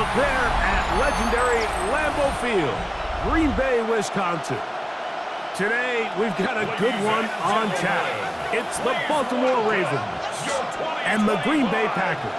out there at legendary Lambeau Field, Green Bay, Wisconsin. Today, we've got a good one on tap. It's the Baltimore Ravens and the Green Bay Packers.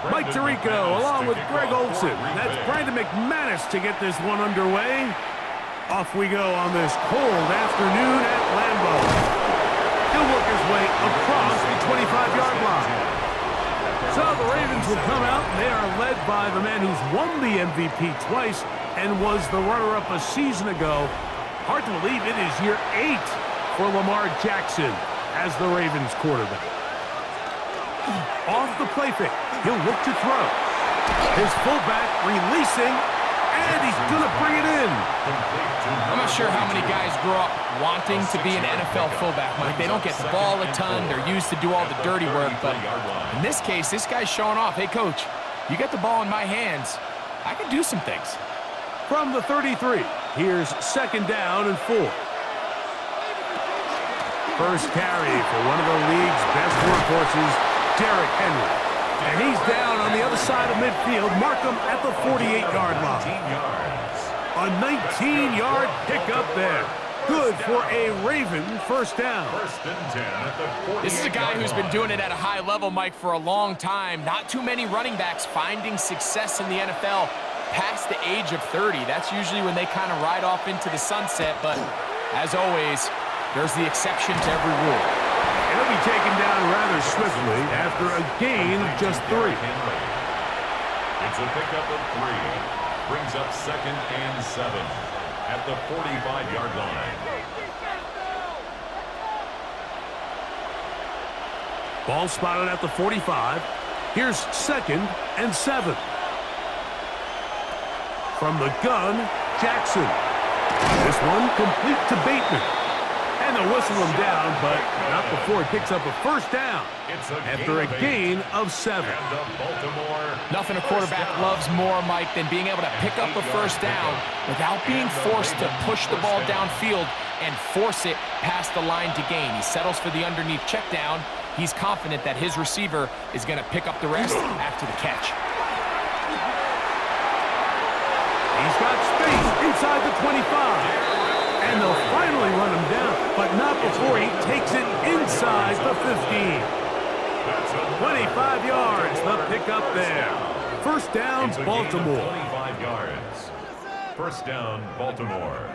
Mike Tirico along with Greg Olson. That's Brandon McManus to get this one underway. Off we go on this cold afternoon at Lambeau. He'll work his way across the 25-yard line. So the Ravens will come out, and they are led by the man who's won the MVP twice and was the runner-up a season ago. Hard to believe it is year 8 for Lamar Jackson as the Ravens quarterback. Off the play fake, he'll look to throw. His fullback releasing, and he's going to bring it in. I'm not sure how many guys grow up wanting to be an NFL fullback, Mike. They don't get the ball a ton. They're used to do all the dirty work. But in this case, this guy's showing off. Hey, coach, you get the ball in my hands. I can do some things. From the 33, here's 2nd down and 4. First carry for one of the league's best workhorses, Derrick Henry. And he's down on the other side of midfield. Mark him at the 48-yard line. A 19-yard pickup there. Good for a Raven first down. This is a guy who's been doing it at a high level, Mike, for a long time. Not too many running backs finding success in the NFL past the age of 30. That's usually when they kind of ride off into the sunset. But as always, there's the exception to every rule. He'll be taken down rather swiftly after a gain of just 3. It's a pickup of 3. Brings up 2nd and 7 at the 45-yard line. Ball spotted at the 45. Here's 2nd and 7. From the gun, Jackson. This one complete to Bateman. And they'll whistle him down, but not before he picks up a first down after a gain of 7. Nothing a quarterback loves more, Mike, than being able to pick up a first down without being forced to push the ball downfield and force it past the line to gain. He settles for the underneath check down. He's confident that his receiver is going to pick up the rest after the catch. He's got space inside the 25. And they'll finally run him down, but not before he takes it inside the 15. 25 yards, the pickup there. First down, Baltimore. 25 yards. First down, Baltimore.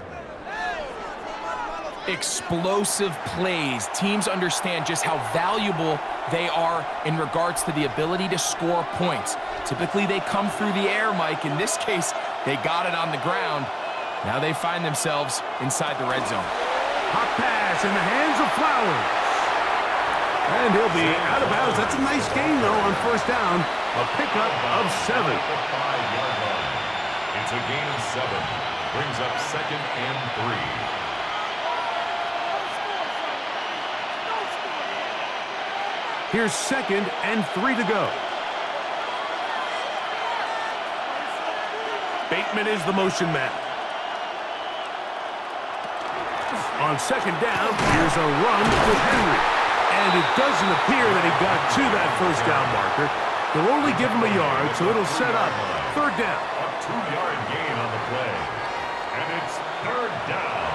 Explosive plays. Teams understand just how valuable they are in regards to the ability to score points. Typically, they come through the air, Mike. In this case, they got it on the ground. Now they find themselves inside the red zone. Hot pass in the hands of Flowers. And he'll be out of bounds. That's a nice gain, though, on first down. A pickup of 7. It's a gain of 7. Brings up 2nd and 3. Here's 2nd and 3 to go. Bateman is the motion man. On 2nd down, here's a run with Henry. And it doesn't appear that he got to that first down marker. They'll only give him a yard, so it'll set up 3rd down. A 2-yard gain on the play. And it's 3rd down.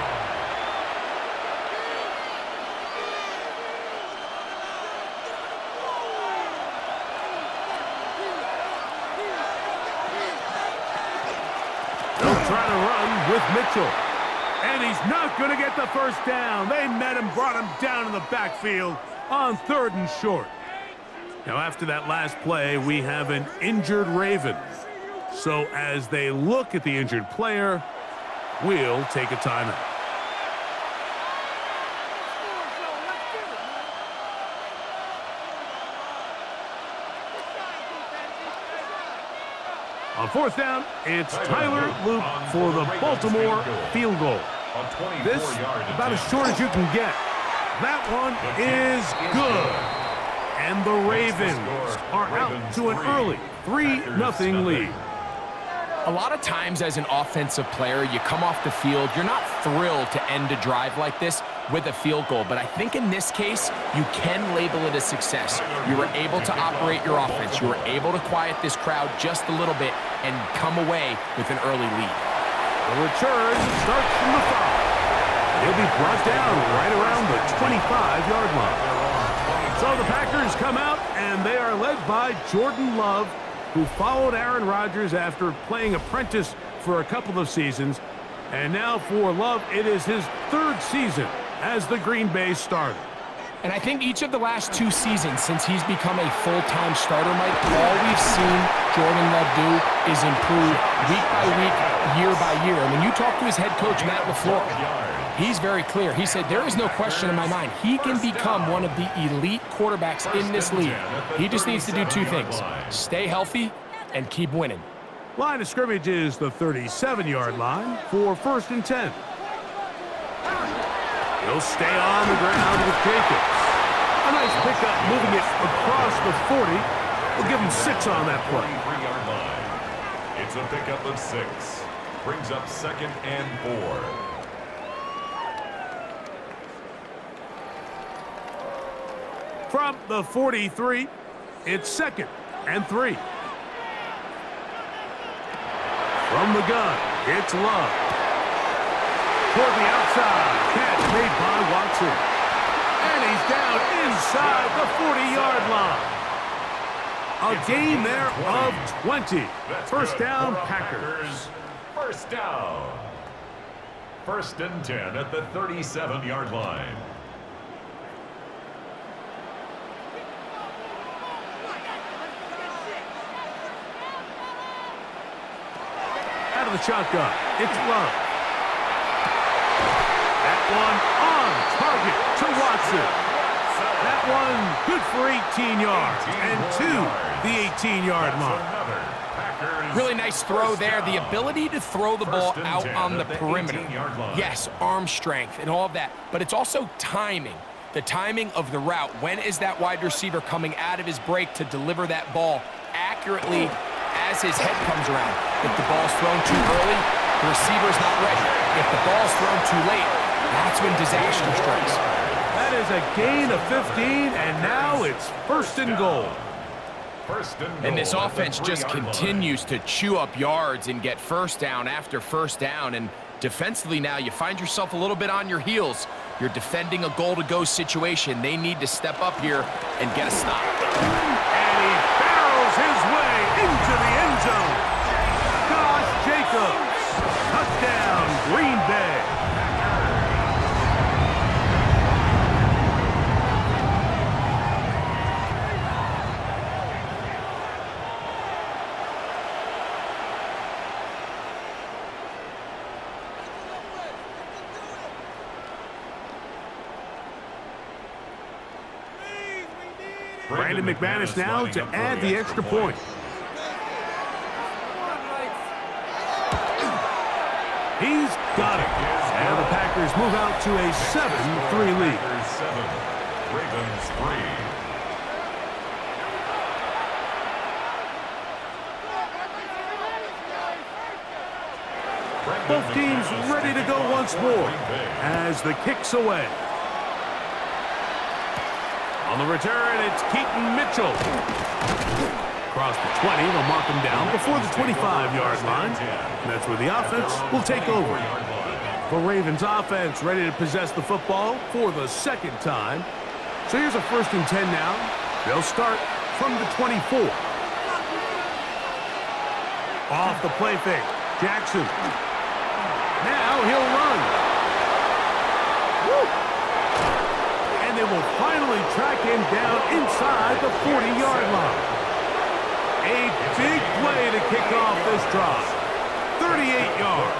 They'll try to run with Mitchell. And he's not going to get the first down. They met him, brought him down in the backfield on 3rd and short. Now, after that last play, we have an injured Raven. So as they look at the injured player, we'll take a timeout. On fourth down, it's Tyler Luke for the Baltimore field goal. This, about as short as you can get. That one is good. And the Ravens are out to an early 3-0 lead. A lot of times as an offensive player, you come off the field, you're not thrilled to end a drive like this with a field goal. But I think in this case, you can label it a success. You were able to operate your offense. You were able to quiet this crowd just a little bit and come away with an early lead. The return starts from the 5. He'll be brought down right around the 25-yard line. So the Packers come out, and they are led by Jordan Love, who followed Aaron Rodgers after playing apprentice for a couple of seasons. And now for Love, it is his 3rd season as the Green Bay starter. And I think each of the last 2 seasons since he's become a full-time starter, Mike, all we've seen Jordan Love do is improve week by week, year by year. And when you talk to his head coach, Matt LaFleur, he's very clear. He said, there is no question in my mind. He can become one of the elite quarterbacks in this league. He just needs to do 2 things. Stay healthy and keep winning. Line of scrimmage is the 37-yard line for 1st and 10. He'll stay on the ground with Jacobs. A nice pickup moving it across the 40. We'll give him 6 on that play. It's a pickup of 6. Brings up 2nd and 4. From the 43, it's 2nd and 3. From the gun, it's Love. Toward the outside, catch made by Watson. And he's down inside the 40-yard line. A gain there of 20. First down, Packers. First down. 1st and 10 at the 37-yard line. Out of the shotgun, it's Love. That one on target to Watson. That one good for 18 yards and to the 18-yard line. Really nice throw there. The ability to throw the ball out on the perimeter. Yes, arm strength and all of that, but it's also timing. The timing of the route. When is that wide receiver coming out of his break to deliver that ball accurately as his head comes around? If the ball's thrown too early, the receiver's not ready. If the ball's thrown too late, that's when disaster strikes. That is a gain of 15, and now it's 1st and goal. And this offense just continues to chew up yards and get 1st down after 1st down. And defensively now, you find yourself a little bit on your heels. You're defending a goal-to-go situation. They need to step up here and get a stop. And he barrels his way into the end zone. Josh Jacobs. Touchdown, Green Bay. Brandon McManus now to add the extra point. He's got it. And the Packers move out to a 7-3 lead. 7, Ravens 3. Both teams ready to go once more as the kick's away. On the return, it's Keaton Mitchell. Across the 20, they'll mark him down before the 25-yard line. And that's where the offense will take over. The Ravens offense ready to possess the football for the 2nd time. So here's a 1st and 10 now. They'll start from the 24. Off the play fake, Jackson. Now he'll run. Woo! And they will finally track him down inside the 40-yard line. A big play to kick off this drive. 38 yards.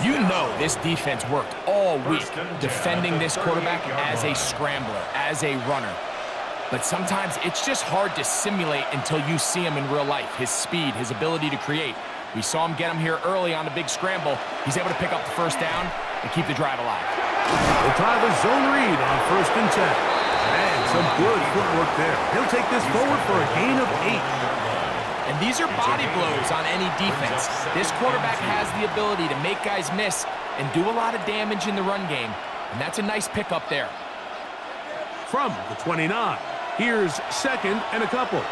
You know this defense worked all week defending this quarterback as a scrambler, as a runner. but sometimes it's just hard to simulate until you see him in real life. His speed, his ability to create. We saw him get him here early on a big scramble. He's able to pick up the first down and keep the drive alive. We'll try the zone read on 1st and 10. And some good footwork there. He'll take this forward for a gain of 8. And these are body blows on any defense. This quarterback has the ability to make guys miss and do a lot of damage in the run game. And that's a nice pickup there. From the 29, here's 2nd and a couple.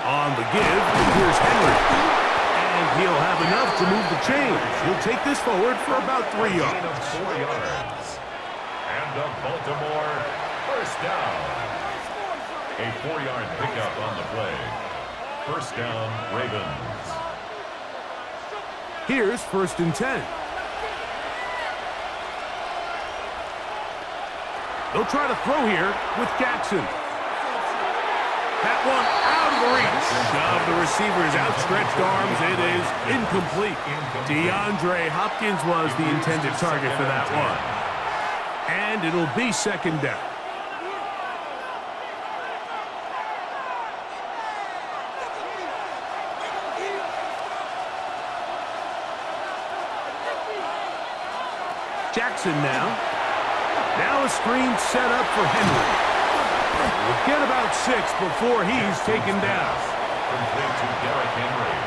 On the give, here's Henry. And he'll have enough to move the chains. He'll take this forward for about 3 yards. 4 yards. And the Baltimore first down. A 4-yard pickup on the play. First down, Ravens. Here's 1st and 10. They'll try to throw here with Jackson. That one out of the reach of the receiver's outstretched arms. It is incomplete. DeAndre Hopkins was the intended target for that one. And it'll be 2nd down. Jackson now. Now a screen set up for Henry. We'll get about 6 before he's taken down. Complete to Derrick Henry.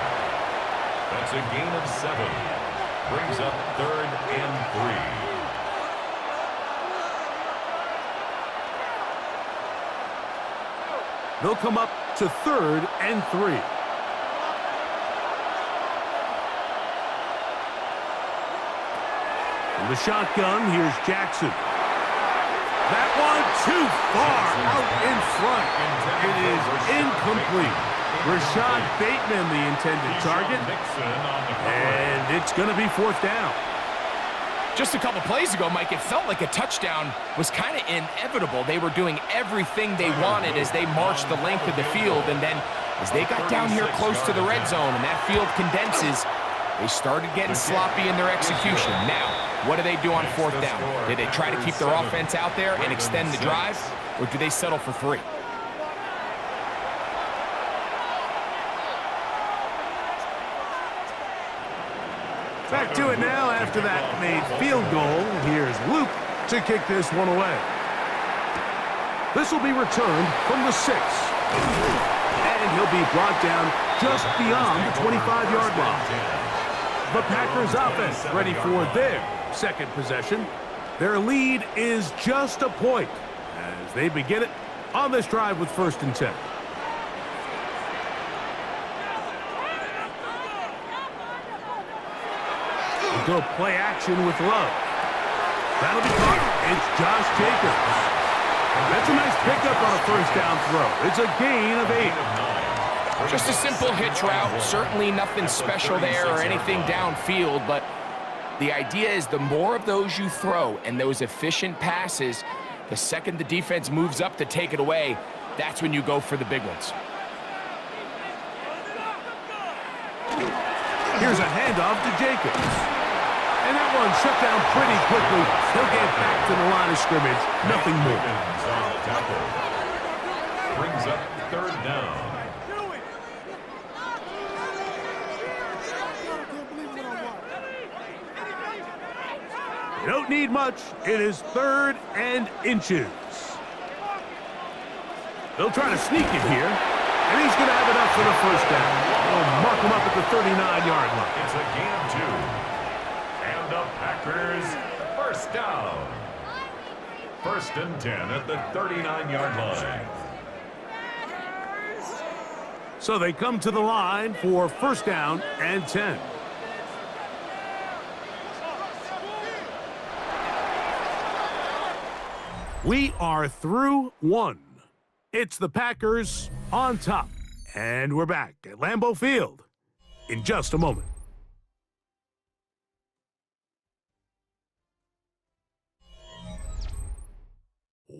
That's a gain of 7. Brings up 3rd and 3. They'll come up to 3rd and 3. In the shotgun, here's Jackson. That one too far out in front. It is incomplete. Rashad Bateman, the intended target. And it's going to be 4th down. Just a couple plays ago, Mike, it felt like a touchdown was kind of inevitable. They were doing everything they wanted as they marched the length of the field. And then as they got down here close to the red zone and that field condenses, they started getting sloppy in their execution. Now, what do they do on 4th down? Do they try to keep their offense out there and extend the drive, or do they settle for 3? Back to it now after that made field goal. Here's Luke to kick this one away. This will be returned from the 6. And he'll be brought down just beyond the 25-yard line. The Packers offense ready for their 2nd possession. Their lead is just a point as they begin it on this drive with 1st and 10. We'll go play action with Love. That'll be caught. It's Josh Jacobs. That's a nice pickup on a 1st down throw. It's a gain of 8. Just a simple hitch route. Certainly nothing special there or anything downfield, but the idea is the more of those you throw and those efficient passes, the second the defense moves up to take it away, that's when you go for the big ones. Here's a handoff to Jacobs. And that one shut down pretty quickly. He'll get back to the line of scrimmage. Nothing more. Brings up 3rd down. You don't need much. It is 3rd and inches. They'll try to sneak it here. And he's going to have enough for the 1st down. They'll mark him up at the 39-yard line. It's a gain of 2. And the Packers first down. 1st and 10 at the 39-yard line. So they come to the line for 1st down and 10. We are through 1. It's the Packers on top. And we're back at Lambeau Field in just a moment.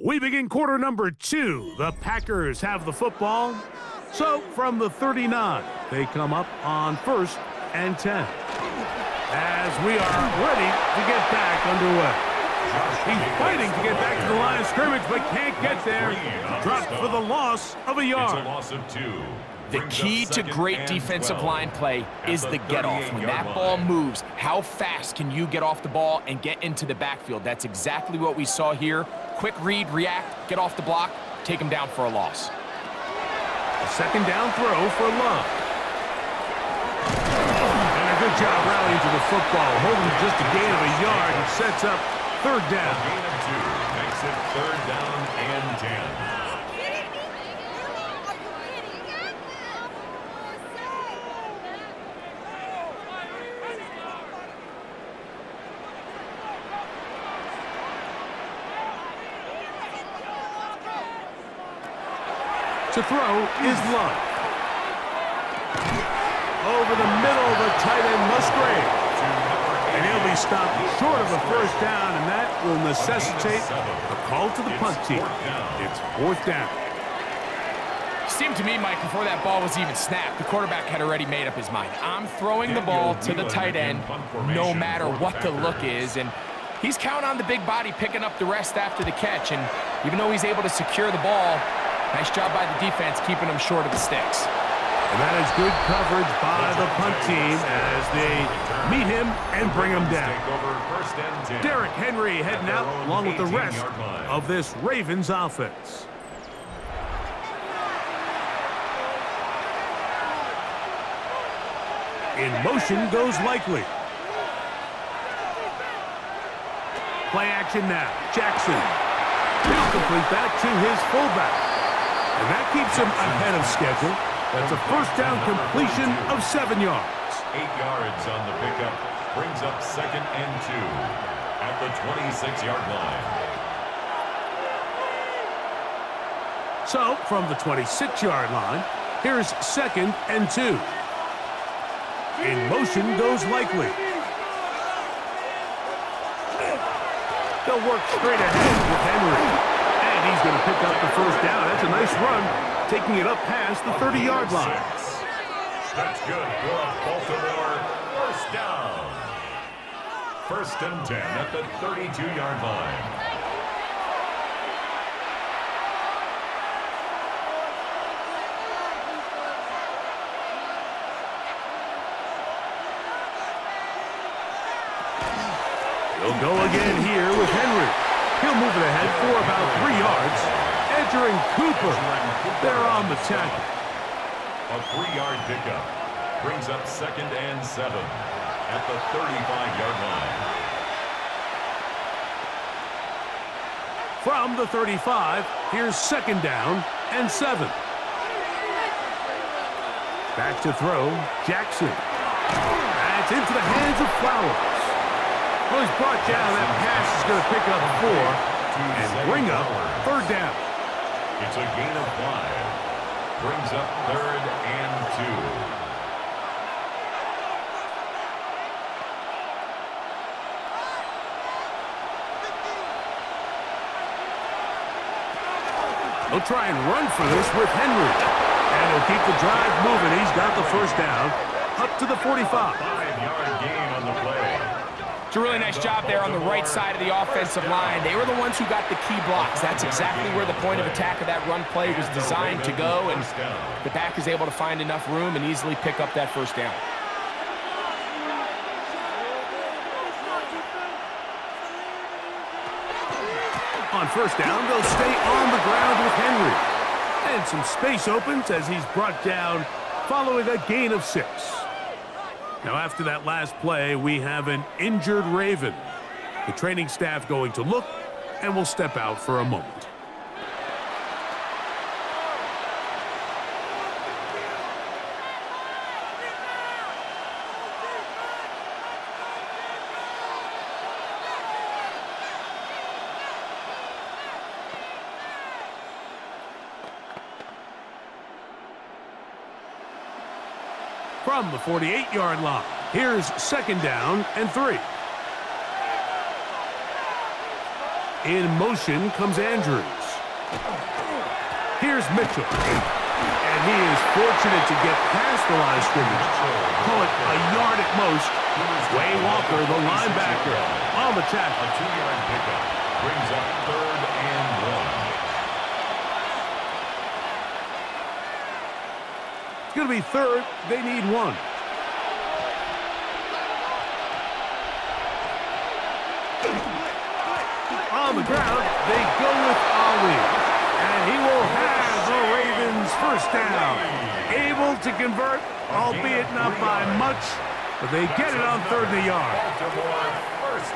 We begin quarter number 2. The Packers have the football. So from the 39, they come up on 1st and 10. As we are ready to get back underway. He's fighting to get back to the line of scrimmage, but can't get there. Dropped for the loss of a yard. It's a loss of 2. The key to great defensive line play is the get-off. When that ball moves, how fast can you get off the ball and get into the backfield? That's exactly what we saw here. Quick read, react, get off the block, take him down for a loss. A second down throw for Love. And a good job rallying to the football, holding just a gain of a yard and sets up third down. A gain of 2 makes it third down and 10. To throw is Love. Over the middle of the tight end, Musgrave. And he'll be stopped short of a first down, and that will necessitate a call to the punt team. It's fourth down. Seemed to me, Mike, before that ball was even snapped, the quarterback had already made up his mind. I'm throwing the ball to the tight end no matter what the look is, and he's counting on the big body picking up the rest after the catch, and even though he's able to secure the ball, nice job by the defense keeping him short of the sticks. And that is good coverage by the punt team as they meet him and bring him down. Derrick Henry heading out along with the rest of this Ravens offense. In motion goes Likely. Play action now. Jackson. He'll complete that to his fullback. And that keeps him ahead of schedule. That's a first down completion of 7 yards. 8 yards on the pickup. Brings up second and 2 at the 26-yard line. So, from the 26-yard line, here's second and 2. In motion goes Likely. They'll work straight ahead with Henry. And he's going to pick up the first down. That's a nice run, taking it up past the 30-yard line. That's good for Baltimore. First down. First and 10 at the 32-yard line. He'll go again here with Henry. He'll move it ahead for about 3 yards. Entering Cooper. They're on the tackle. A 3-yard pickup brings up second and 7 at the 35-yard line. From the 35, here's second down and 7. Back to throw, Jackson. That's into the hands of Flowers. Well, he's brought down. That pass is going to pick up 4 and bring up third down. It's a gain of 5. Brings up third and 2. He'll try and run for this with Henry. And he'll keep the drive moving. He's got the first down up to the 45. 5-yard gain on the play. It's a really nice job there on the right side of the offensive line. They were the ones who got the key blocks. That's exactly where the point of attack of that run play was designed to go, and the back is able to find enough room and easily pick up that first down. On first down, they'll stay on the ground with Henry. And some space opens as he's brought down following a gain of 6. Now, after that last play, we have an injured Raven. The training staff going to look, and will step out for a moment. From the 48-yard line, here's second down and 3. In motion comes Andrews. Here's Mitchell. And he is fortunate to get past the line of scrimmage. Call it a yard at most. Wayne Walker, the linebacker, on the tackle. A 2-yard pickup brings up 3rd and 1. It's going to be 3rd. They need 1. On the ground, they go with Ali. And he will have the Ravens first down. Able to convert, albeit not by much, but they get it on 3rd and a yard.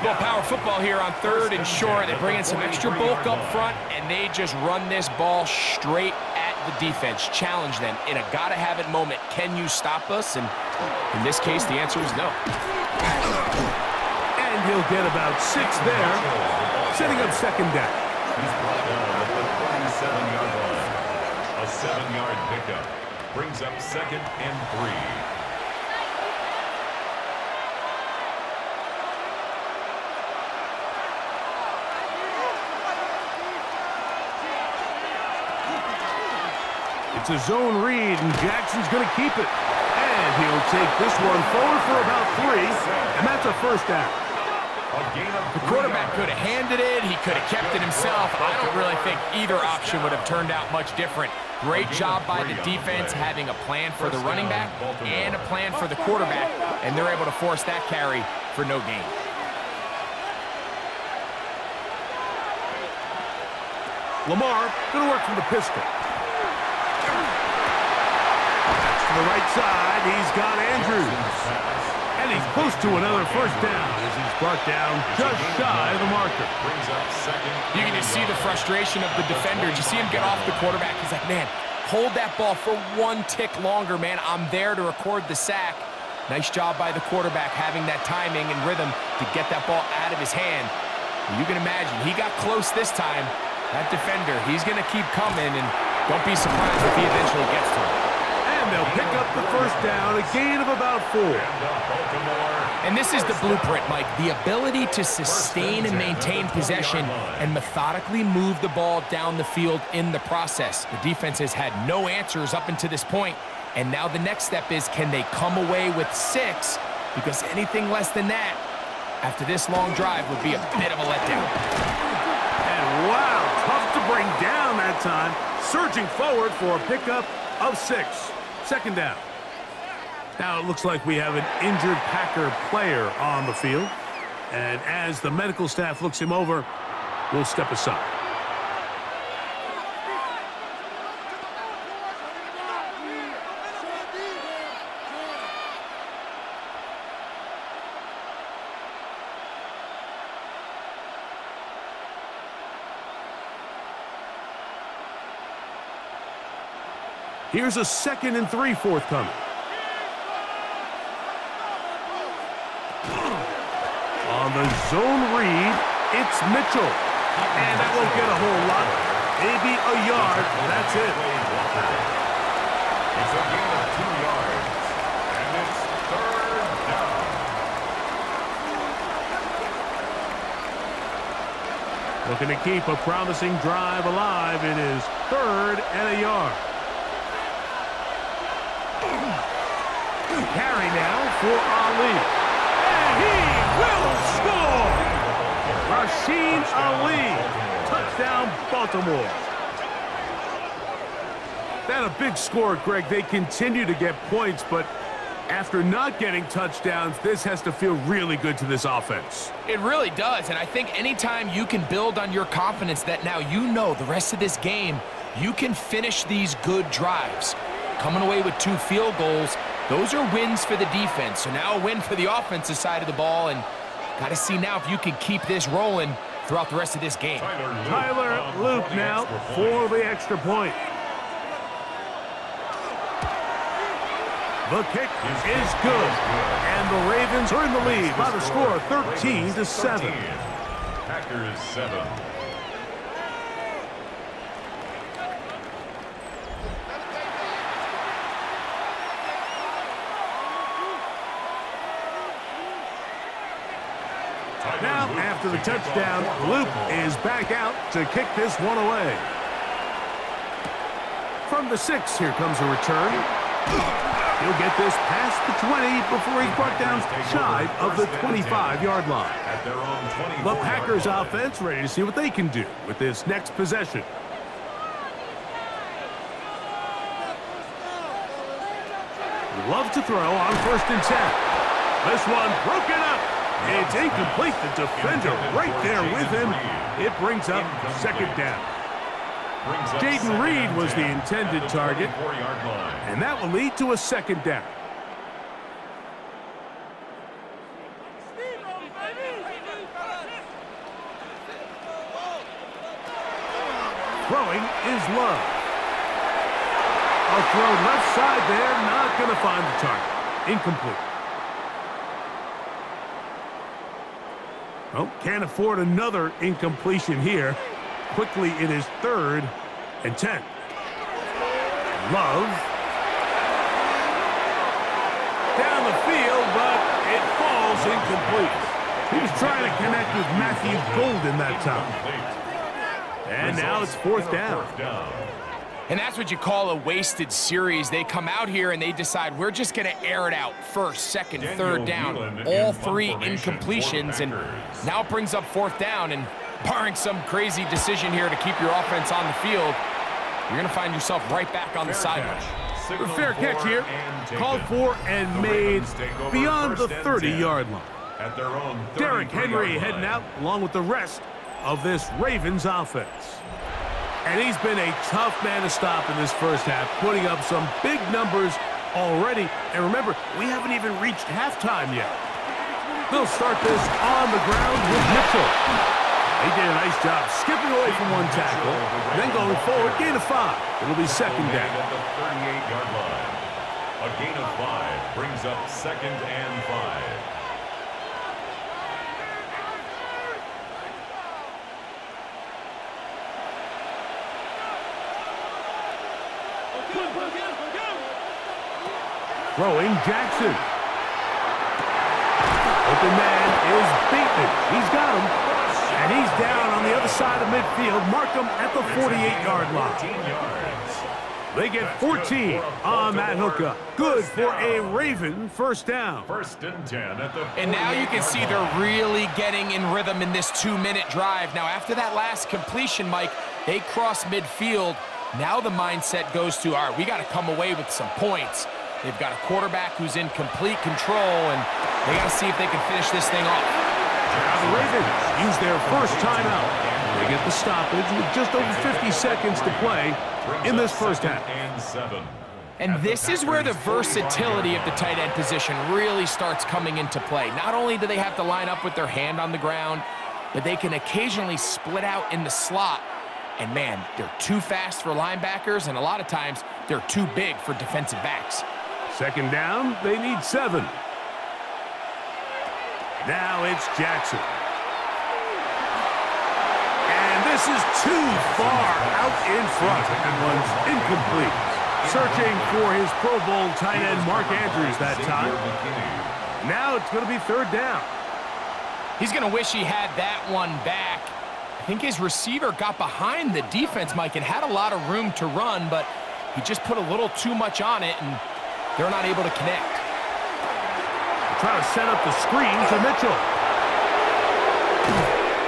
Well, power football here on 3rd and short. They bring in some extra bulk up front, and they just run this ball straight at the defense. Challenge them in a gotta-have-it moment. Can you stop us? And in this case, the answer is no. And he'll get about 6 there, setting up 2nd down. He's brought down at the 37-yard line. A 7-yard pickup brings up 2nd and 3. It's a zone read, and Jackson's going to keep it. And he'll take this one forward for about 3, and that's a first down. The quarterback could have handed it. He could have kept it himself. I don't really think either option would have turned out much different. Great job by the defense having a plan for the running back and a plan for the quarterback, and they're able to force that carry for no gain. Lamar going to work from the pistol. That's to the right side. He's got Andrews. And he's close to another first down as he's brought down just shy of the marker. You can just see the frustration of the defender. You see him get off the quarterback. He's like, man, hold that ball for 1 tick longer, man. I'm there to record the sack. Nice job by the quarterback having that timing and rhythm to get that ball out of his hand. You can imagine, he got close this time. That defender, he's going to keep coming, and don't be surprised if he eventually gets to him. And they'll pick up the first down, a gain of about 4. And this is the blueprint, Mike. The ability to sustain and maintain possession and methodically move the ball down the field in the process. The defense has had no answers up until this point, and now the next step is, can they come away with 6? Because anything less than that, after this long drive, would be a bit of a letdown. And wow, tough to bring down that time. Surging forward for a pickup of 6. 2nd down. Now it looks like we have an injured Packer player on the field. And as the medical staff looks him over, we'll step aside. Here's a 2nd and 3 forthcoming. On the zone read, it's Mitchell. And that won't get a whole lot. Maybe a yard. That's it. It's a gain of 2 yards. And it's 3rd down. Looking to keep a promising drive alive. It is 3rd and a yard. Carry now for Ali. And he will score! Rasheen Ali. Touchdown, Baltimore. That a big score, Greg. They continue to get points, but after not getting touchdowns, this has to feel really good to this offense. It really does, and I think anytime you can build on your confidence that now you know the rest of this game, you can finish these good drives. Coming away with 2 field goals, those are wins for the defense. So now a win for the offensive side of the ball, and got to see now if you can keep this rolling throughout the rest of this game. Tyler Luke now for the extra point. The kick is good, and the Ravens are in the lead by the score of 13-7. Packers 7. Now, after the touchdown, Luke is back out to kick this one away. from the 6, here comes a return. He'll get this past the 20 before he's brought down shy of the 25-yard line. The Packers offense ready to see what they can do with this next possession. Love to throw on 1st and 10. This one broken up. It's incomplete. The defender right there with him. It brings up 2nd down. Jaden Reed was the intended target, and that will lead to a 2nd down. Throwing is Love. A throw left side there, not going to find the target. Incomplete. Oh, can't afford another incompletion here. Quickly, it is 3rd and 10. Love. Down the field, but it falls incomplete. He was trying to connect with Matthew Golden that time. And now it's 4th down. And that's what you call a wasted series. They come out here and they decide we're just going to air it out. 1st, 2nd, 3rd down. All 3 incompletions. And now it brings up 4th down. And barring some crazy decision here to keep your offense on the field, you're going to find yourself right back on the sideline. Fair catch here. Called for and made beyond the 30-yard line. Derrick Henry heading out along with the rest of this Ravens offense. And he's been a tough man to stop in this first half, putting up some big numbers already. And remember, we haven't even reached halftime yet. They'll start this on the ground with Mitchell. He did a nice job skipping away from one tackle, then going forward, gain of 5. It'll be 2nd down. At the 38-yard line. A gain of 5 brings up 2nd and 5. Throwing Jackson. Open man is beaten. He's got him. And he's down on the other side of midfield. Mark him at the 48-yard line. They get 14 on that hookup. Good for a Raven 1st down. 1st and 10 at the 48-yard line. And now you can see they're really getting in rhythm in this 2-minute drive. Now, after that last completion, Mike, they cross midfield. Now the mindset goes to, all right, we got to come away with some points. They've got a quarterback who's in complete control, and they got to see if they can finish this thing off. Now the Ravens use their first timeout. They get the stoppage with just over 50 seconds to play in this first half. And this is where the versatility of the tight end position really starts coming into play. Not only do they have to line up with their hand on the ground, but they can occasionally split out in the slot. And man, they're too fast for linebackers, and a lot of times they're too big for defensive backs. 2nd down, they need 7. Now it's Jackson. And this is too far out in front. That one's incomplete. Searching for his Pro Bowl tight end Mark Andrews that time. Now it's going to be 3rd down. He's going to wish he had that one back. I think his receiver got behind the defense, Mike, and had a lot of room to run, but he just put a little too much on it, and they're not able to connect. Trying to set up the screen to Mitchell.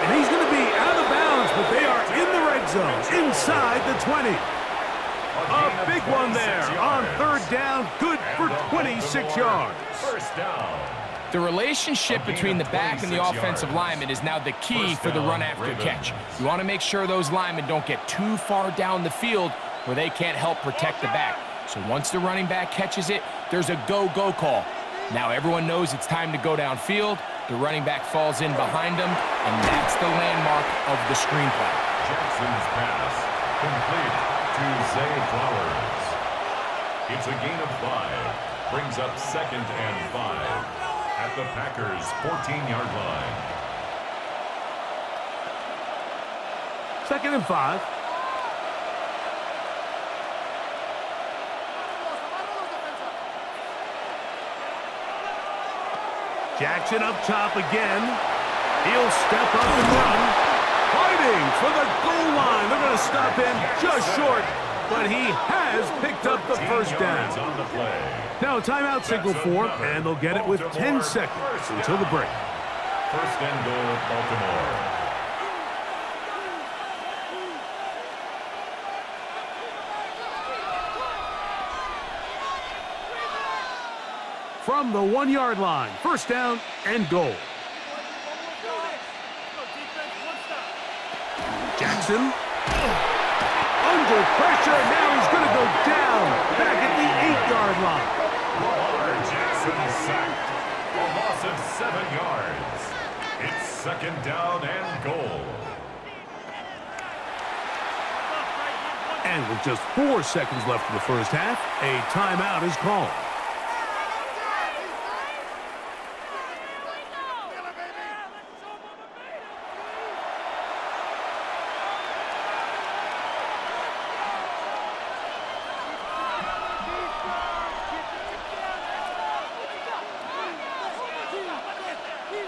And he's going to be out of bounds, but they are in the red zone, inside the 20. A big one there on 3rd down, good for 26 yards. 1st down. The relationship between the back and the offensive lineman is now the key for the run after catch. You want to make sure those linemen don't get too far down the field where they can't help protect the back. So once the running back catches it, there's a go-go call. Now everyone knows it's time to go downfield. The running back falls in behind him, and that's the landmark of the screenplay. Jackson's pass complete to Zay Flowers. It's a gain of 5. Brings up 2nd and 5. At the Packers' 14-yard line. 2nd and 5. Jackson up top again. He'll step up and run. Fighting for the goal line. They're going to stop him just short, but but he has picked up the first down. On the play. Now a timeout signal for, and they'll get it with 10 seconds until the break. First and goal, Baltimore. From the 1-yard line, first down and goal. Jackson. Under pressure, now he's going to go down. Back at the 8-yard line. Lamar Jackson sacked. A loss of 7 yards. It's second down and goal. And with just 4 seconds left in the first half, a timeout is called.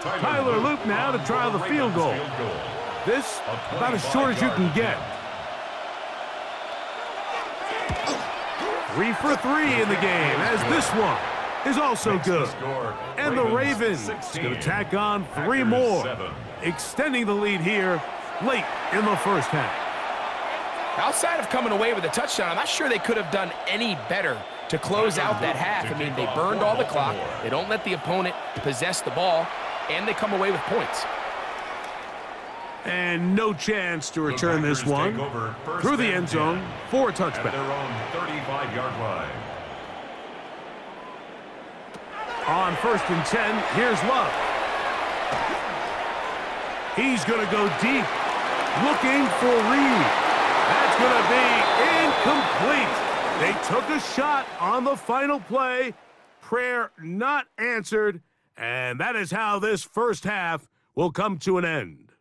Tyler Luke now to try the field goal. This about as short as you can get. 3 for 3 in the game, as this one is also good. And the Ravens going to tack on 3 more, extending the lead here late in the first half. Outside of coming away with a touchdown, I'm not sure they could have done any better to close out that half. I mean, they burned all the clock. They don't let the opponent possess the ball, and they come away with points. And no chance to return this one through the end zone for a touchback. At their own 35-yard line. On first and 10, here's Love. He's going to go deep, looking for Reed. That's going to be incomplete. They took a shot on the final play. Prayer not answered. And that is how this first half will come to an end.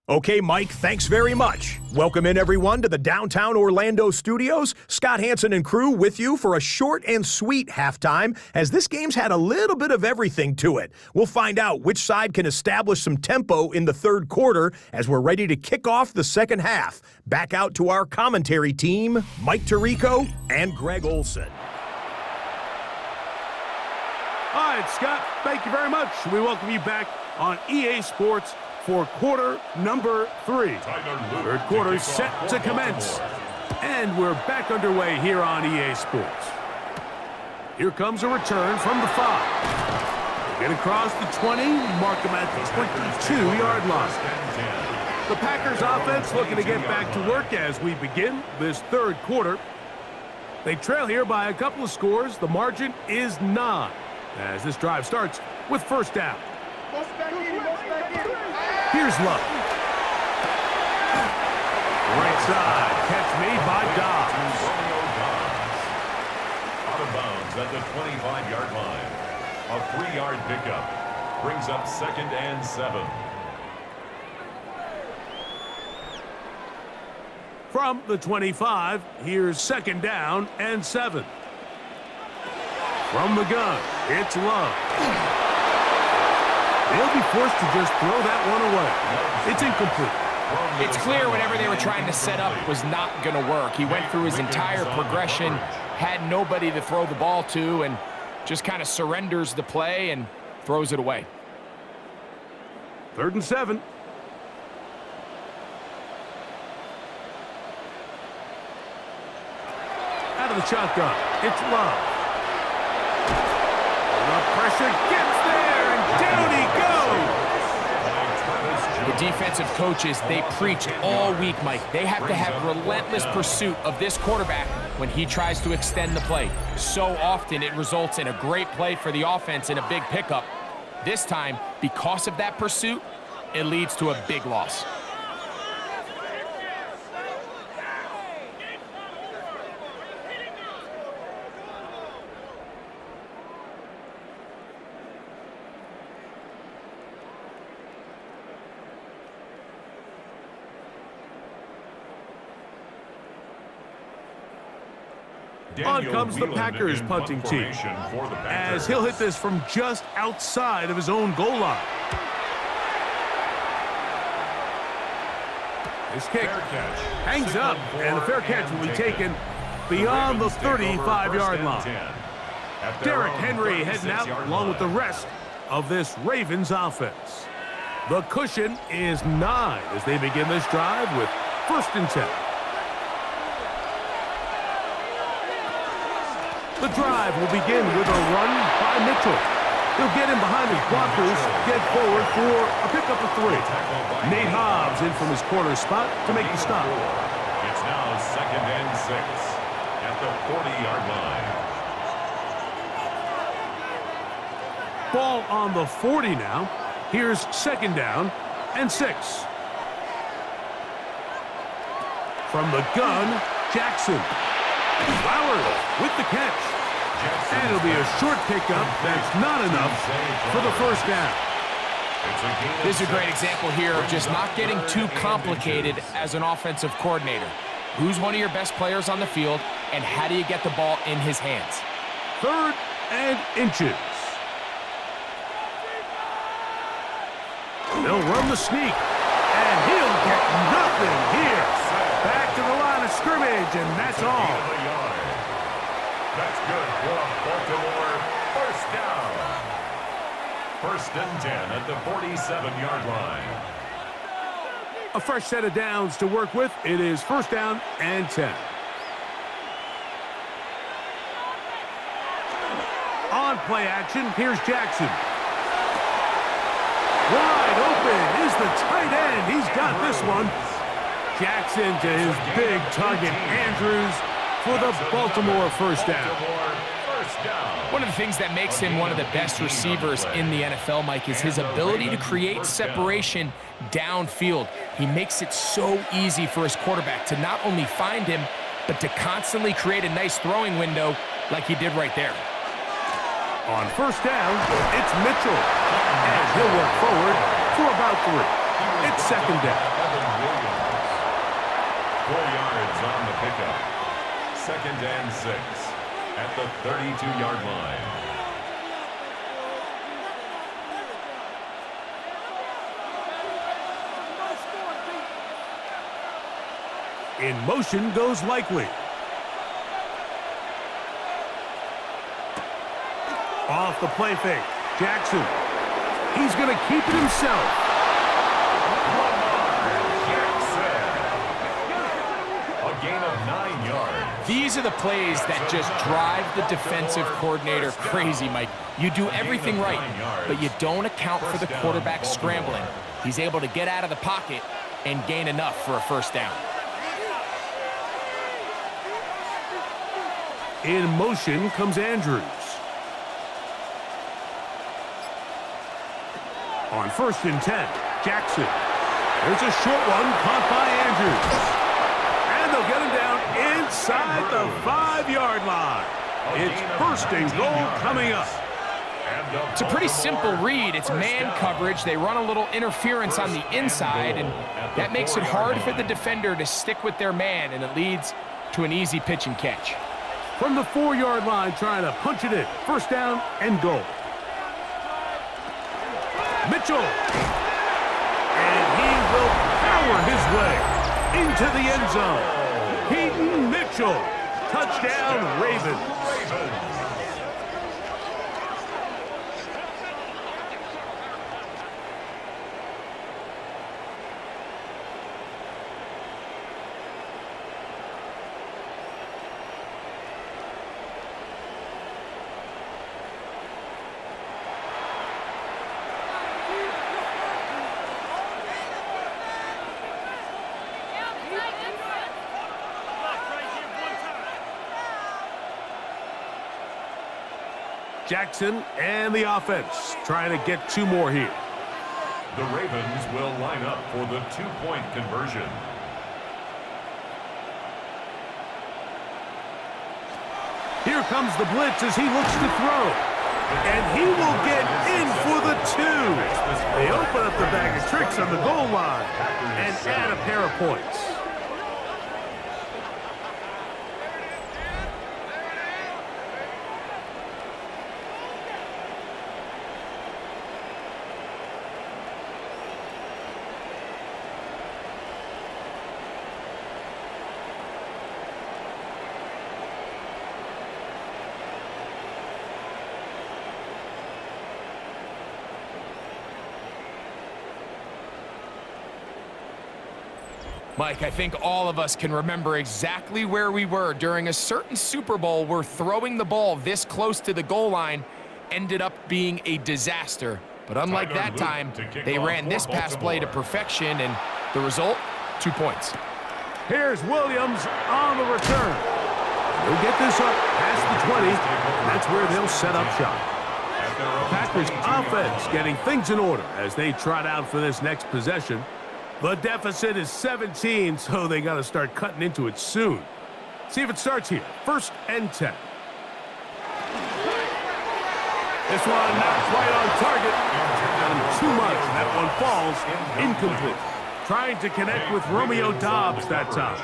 Okay, Mike, thanks very much. Welcome in, everyone, to the downtown Orlando studios. Scott Hansen and crew with you for a short and sweet halftime, as this game's had a little bit of everything to it. We'll find out which side can establish some tempo in the third quarter as we're ready to kick off the second half. Back out to our commentary team, Mike Tirico and Greg Olson. All right, Scott, thank you very much. We welcome you back on EA Sports for quarter number 3. Third quarter set to commence. And we're back underway here on EA Sports. Here comes a return from the 5. They get across the 20, mark them at the 22-yard line. The Packers offense looking to get back to work as we begin this third quarter. They trail here by a couple of scores. The margin is 9 as this drive starts with first down. Here's Love. Right side, catch made by Dobbs. Out of bounds at the 25-yard line. A 3-yard pickup brings up second and 7. From the 25, here's second down and 7. From the gun, it's Love. They'll be forced to just throw that one away. It's incomplete. It's clear whatever they were trying to set up was not going to work. He went through his entire progression, had nobody to throw the ball to, and just kind of surrenders the play and throws it away. 3rd and 7. Out of the shotgun, it's Love. The pressure gets there, and down he goes. The defensive coaches, they preach all week, Mike. They have to have relentless pursuit of this quarterback when he tries to extend the play. So often it results in a great play for the offense and a big pickup. This time, because of that pursuit, it leads to a big loss. On comes the Packers punting team, as he'll hit this from just outside of his own goal line. His kick Fair catch. hangs Signaled up, for and the fair catch will be taken beyond the Ravens take over 35-yard first and line. 10 at their Derrick own Henry heading out 36-yard along with the line. rest of this Ravens offense. The cushion is 9 as they begin this drive with first and 10. The drive will begin with a run by Mitchell. He'll get in behind his blockers, get forward for a pickup of 3. Nate Hobbs in from his corner spot to make the stop. It's now second and 6 at the 40-yard line. Ball on the 40 now. Here's second down and 6. From the gun, Jackson. Flowers with the catch. And it'll be a short pickup that's not enough for the first down. This is a great example here of just not getting too complicated as an offensive coordinator. Who's one of your best players on the field, and how do you get the ball in his hands? 3rd and inches. They'll run the sneak, and he'll get nothing here. Back to the line of scrimmage, and that's all. That's good for a Baltimore first down. First and 10 at the 47-yard line. A fresh set of downs to work with. It is first down and 10. On play action, here's Jackson. Wide open is the tight end. He's got this one. Jackson to his big target, Andrews, for the Baltimore first down. One of the things that makes him one of the best receivers in the NFL, Mike, is his ability to create separation downfield. He makes it so easy for his quarterback to not only find him, but to constantly create a nice throwing window like he did right there. On first down, it's Mitchell. And he'll work forward for about 3. It's second down. 4 yards on the pickup. Second and 6 at the 32-yard line. In motion goes Likely. Off the play fake, Jackson. He's going to keep it himself. A gain of 9 yards. These are the plays that just drive the defensive coordinator crazy, Mike. You do everything right, but you don't account for the quarterback scrambling. He's able to get out of the pocket and gain enough for a first down. In motion comes Andrews. On first and 10, Jackson. There's a short one caught by Andrews. And they'll get him down inside the 5-yard line. It's first and goal coming up. It's a pretty simple read. It's man coverage. They run a little interference on the inside, and that makes it hard for the defender to stick with their man, and it leads to an easy pitch and catch. From the 4-yard line, trying to punch it in. First down and goal. Mitchell. And he will power his way into the end zone. Peyton Mitchell. Touchdown, Ravens. Jackson and the offense trying to get 2 more here. The Ravens will line up for the 2-point conversion. Here comes the blitz as he looks to throw. And he will get in for the 2. They open up the bag of tricks on the goal line and add a pair of points. Mike, I think all of us can remember exactly where we were during a certain Super Bowl where throwing the ball this close to the goal line ended up being a disaster. But unlike that time, they ran this pass play to perfection, and the result, 2 points. Here's Williams on the return. They'll get this up past the 20. That's where they'll set up shop. The Packers offense getting things in order as they trot out for this next possession. The deficit is 17, so they got to start cutting into it soon. See if it starts here. 1st and 10. This one not quite on target. Not too much. That one falls incomplete. Trying to connect with Romeo Doubs that time.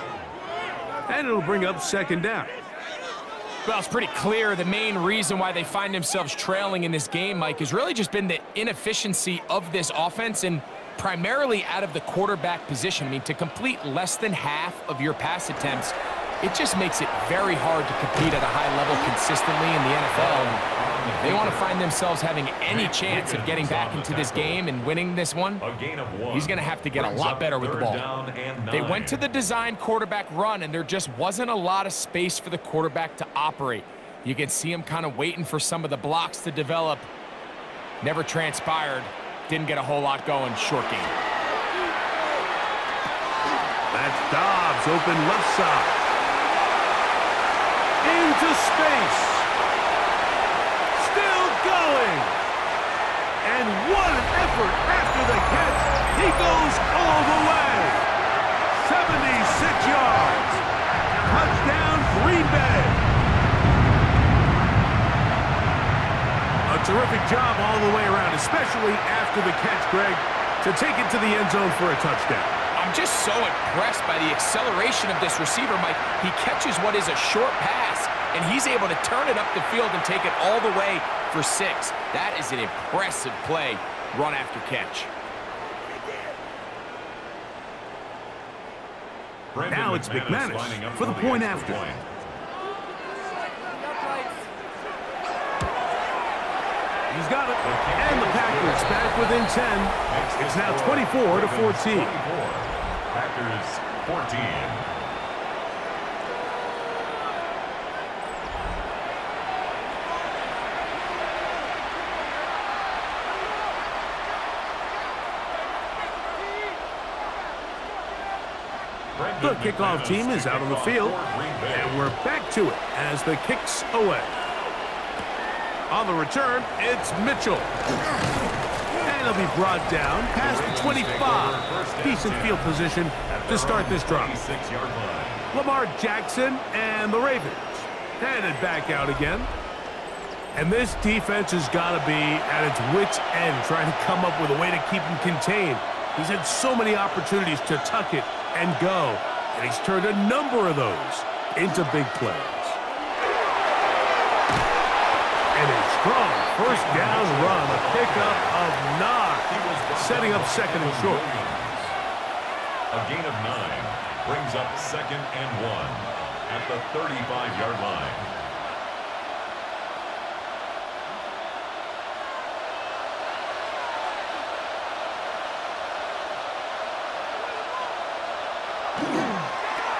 And it'll bring up 2nd down. Well, it's pretty clear the main reason why they find themselves trailing in this game, Mike, has really just been the inefficiency of this offense and primarily out of the quarterback position. I mean, to complete less than half of your pass attempts, it just makes it very hard to compete at a high level consistently in the NFL. And if they want to find themselves having any chance of getting back into this game and winning this one, he's going to have to get a lot better with the ball. They went to the design quarterback run, and there just wasn't a lot of space for the quarterback to operate. You can see him kind of waiting for some of the blocks to develop. Never transpired. Didn't get a whole lot going. Short game. That's Doubs, open left side. Into space. Still going. And what an effort after the catch. He goes all the way. 76 yards. Touchdown, Green Bay. A terrific job all the way around, especially after the catch, Greg, to take it to the end zone for a touchdown. I'm just so impressed by the acceleration of this receiver, Mike. He catches what is a short pass, and he's able to turn it up the field and take it all the way for 6. That is an impressive play, run after catch. Now it's McManus for the point after. He's got it, and the Packers back within 10. It's now 24-14. Packers 14. The kickoff team is out on the field, and we're back to it as the kick's away. On the return, it's Mitchell. And he'll be brought down past the 25. Decent field position to start this drive. Lamar Jackson and the Ravens headed back out again. And this defense has got to be at its wit's end, trying to come up with a way to keep him contained. He's had so many opportunities to tuck it and go, and he's turned a number of those into big plays. And a strong 1st down run, a pickup of 9, setting up 2nd and short. A gain of 9 brings up 2nd and 1 at the 35-yard line.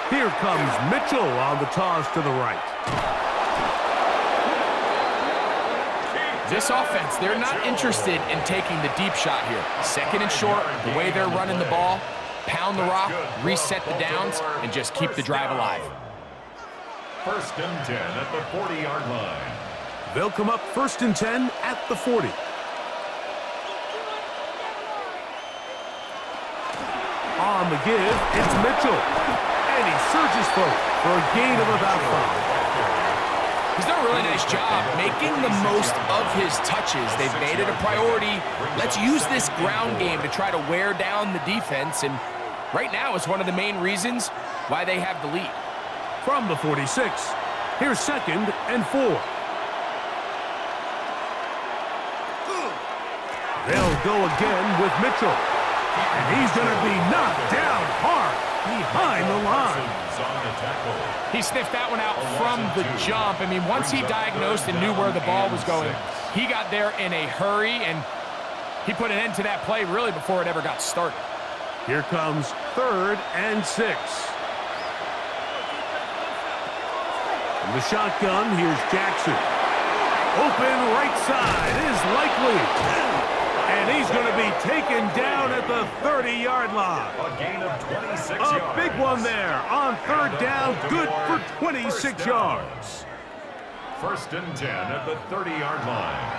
Here comes Mitchell on the toss to the right. This offense, they're not interested in taking the deep shot here. 2nd and short, the way they're running the ball, pound the rock, reset the downs, and just keep the drive alive. 1st and 10 at the 40-yard line. They'll come up 1st and 10 at the 40. On the give, it's Mitchell. And he surges forward for a gain of about 5. He's done a really nice job making the most of his touches. They've made it a priority. Let's use this ground game to try to wear down the defense. And right now it's one of the main reasons why they have the lead. From the 46, here's 2nd and 4. They'll go again with Mitchell. And he's going to be knocked down hard behind the line. He sniffed that one out from the jump. I mean, once he diagnosed and knew where the ball was going, he got there in a hurry, and he put an end to that play really before it ever got started. Here comes 3rd and 6. From the shotgun, here's Jackson. Open right side is likely. And he's going to be taken down at the 30-yard line. A gain of 26 yards. yards. A big one there on 3rd down, good for 26 yards. 1st and 10 at the 30-yard line.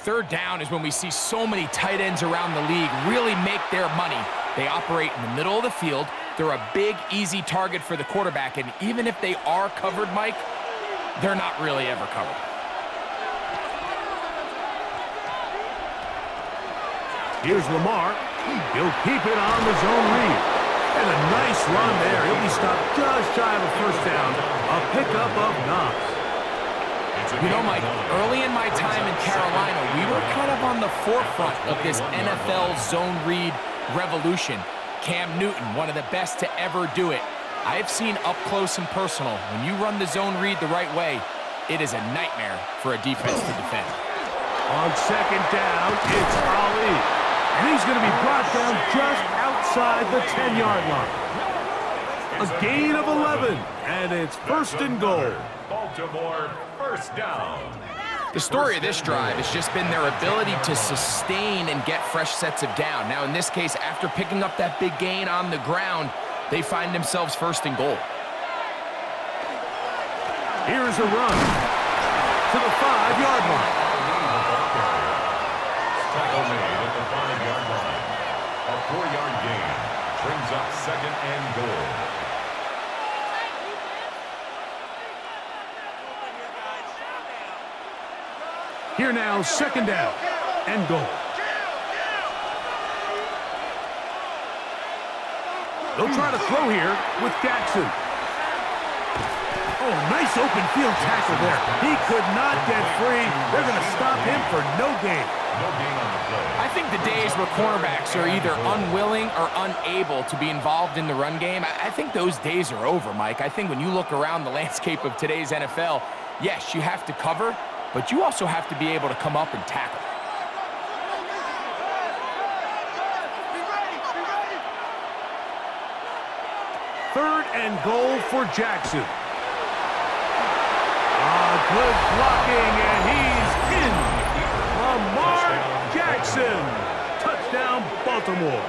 3rd down is when we see so many tight ends around the league really make their money. They operate in the middle of the field. They're a big, easy target for the quarterback, and even if they are covered, Mike, they're not really ever covered. Here's Lamar. He'll keep it on the zone read. And a nice run there. He'll be stopped just shy of a 1st down. A pickup of 9. You know, Mike, early in my time in Carolina, we were kind of on the forefront of this NFL zone read revolution. Cam Newton, one of the best to ever do it. I have seen up close and personal, when you run the zone read the right way, it is a nightmare for a defense to defend. On 2nd down, it's Ali. And he's going to be brought down just outside the 10-yard line. A gain of 11, and it's 1st and goal. Baltimore 1st down. The story of this drive has just been their ability to sustain and get fresh sets of down. Now, in this case, after picking up that big gain on the ground, they find themselves 1st and goal. Here's a run to the 5-yard line. Tackle made at the 5-yard line. A 4-yard gain brings up 2nd and goal. Here now, 2nd down and goal. They'll try to throw here with Jackson. Oh, nice open field tackle there. He could not get free. They're going to stop him for no gain. No gain on the play. I think the days where cornerbacks are either unwilling or unable to be involved in the run game, I think those days are over, Mike. I think when you look around the landscape of today's NFL, yes, you have to cover, but you also have to be able to come up and tackle. Third and goal for Jackson. Good blocking, and he's in. Lamar Jackson. Touchdown, Baltimore.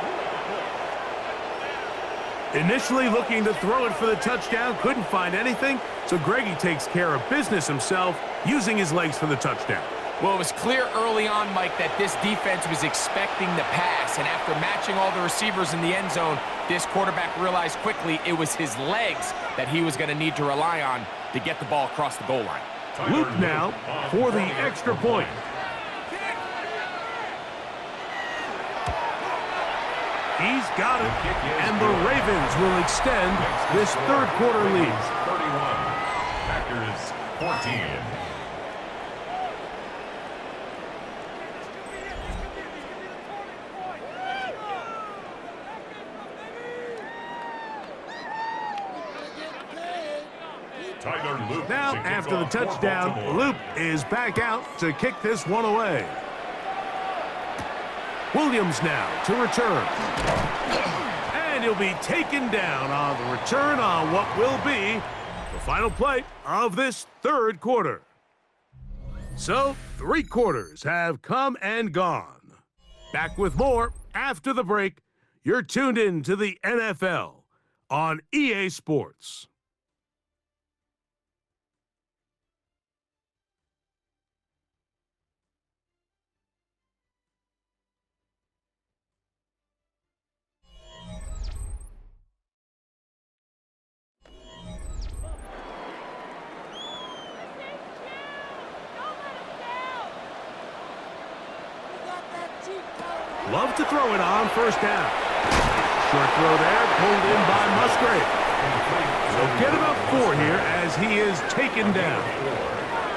Initially looking to throw it for the touchdown, couldn't find anything, so Greggy takes care of business himself, using his legs for the touchdown. Well, it was clear early on, Mike, that this defense was expecting the pass, and after matching all the receivers in the end zone, this quarterback realized quickly it was his legs that he was going to need to rely on to get the ball across the goal line. Luke now for the extra point. He's got it, and the Ravens will extend this 3rd quarter lead. 31, Packers 14. Now, after the touchdown, Luke is back out to kick this one away. Williams now to return. And he'll be taken down on the return on what will be the final play of this 3rd quarter. So, 3 quarters have come and gone. Back with more after the break. You're tuned in to the NFL on EA Sports. Love to throw it on 1st down. Short throw there, pulled in by Musgrave. So get about 4 here as he is taken down.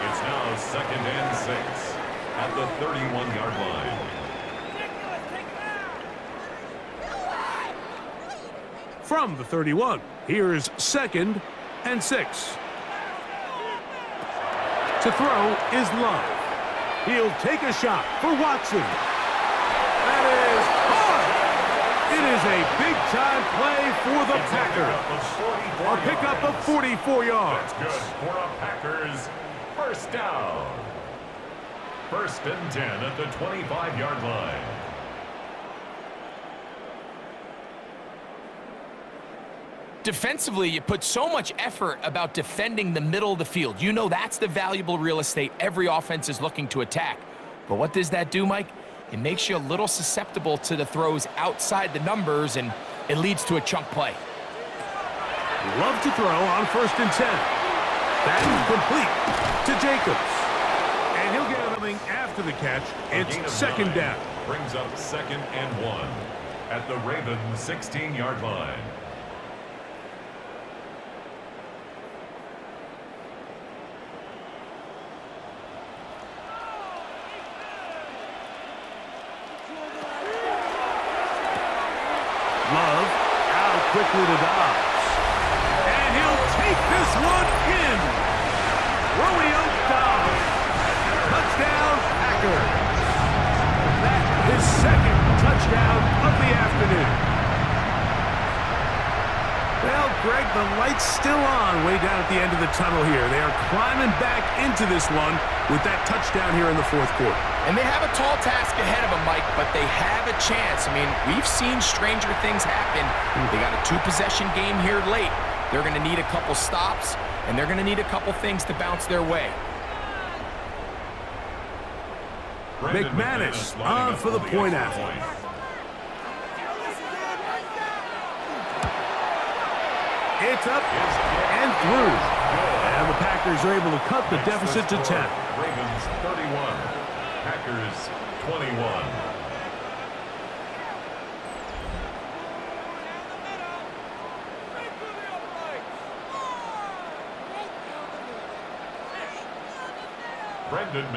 It's now 2nd and 6 at the 31-yard line. From the 31, here's 2nd and 6. To throw is Love. He'll take a shot for Watson. That is is a big-time play for the Packers. A pickup of 44 yards. That's good for a Packers first down. 1st and 10 at the 25-yard line. Defensively, you put so much effort about defending the middle of the field. You know that's the valuable real estate every offense is looking to attack. But what does that do, Mike? It makes you a little susceptible to the throws outside the numbers, and it leads to a chunk play. Love to throw on 1st and 10. That is complete to Jacobs. And he'll get something after the catch. It's 2nd down. Brings up 2nd and 1 at the Ravens 16-yard line. Love out quickly to Dobbs. And he'll take this one in. Romeo Dobbs. Touchdown, Packers. That is 2nd touchdown of the afternoon. Well, Greg, the light's still on way down at the end of the tunnel here. They are climbing back into this one with that touchdown here in the 4th quarter. And they have a tall task ahead of them, Mike, but they have a chance. I mean, we've seen stranger things happen. They got a 2-possession game here late. They're going to need a couple stops, and they're going to need a couple things to bounce their way. McManus on for the point after. It's up and through. And the Packers are able to cut the deficit to 10. Ravens 31. Packers 21.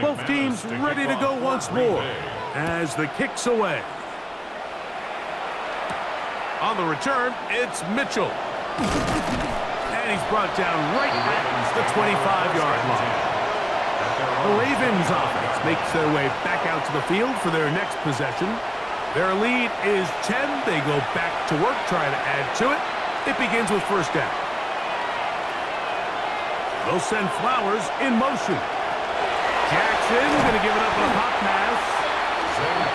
Both teams ready to go once more as the kick's away. On the return, it's Mitchell. And he's brought down right at the 25-yard line. The Ravens offense makes their way back out to the field for their next possession. Their lead is 10. They go back to work, try to add to it. It begins with 1st down. They'll send Flowers in motion. Jackson going to give it up on a pop pass.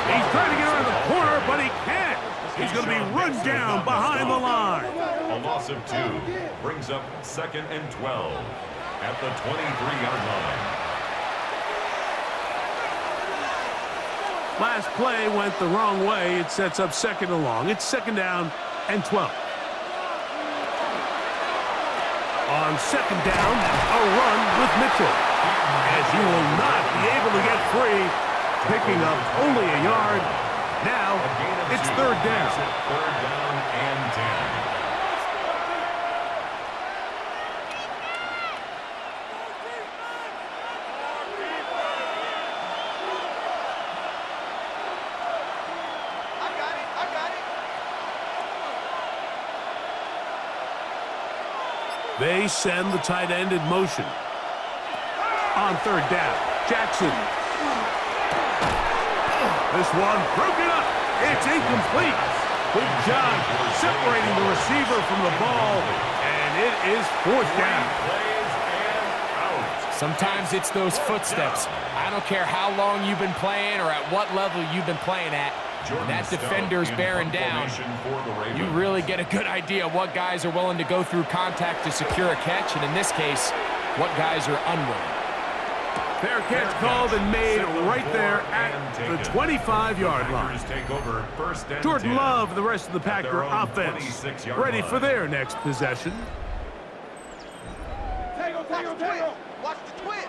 He's trying to get around the corner, but he can't. He's going to be run down behind the line. A loss of 2 brings up 2nd and 12 at the 23-yard line. Last play went the wrong way. It sets up 2nd and long. It's 2nd down and 12. On 2nd down, a run with Mitchell. As he will not be able to get free, picking up only a yard. Now, it's 3rd down. 3rd down and 10. They send the tight end in motion. On 3rd down, Jackson. This one broken up. It's incomplete. Big John separating the receiver from the ball, and it is 4th down. Sometimes it's those footsteps. I don't care how long you've been playing or at what level you've been playing at. When that defender's bearing down, you really get a good idea of what guys are willing to go through contact to secure a catch, and in this case, what guys are unwilling. Fair catch called and made right there at the 25-yard line. Jordan Love and the rest of the Packer offense ready for their next possession. Watch the twist.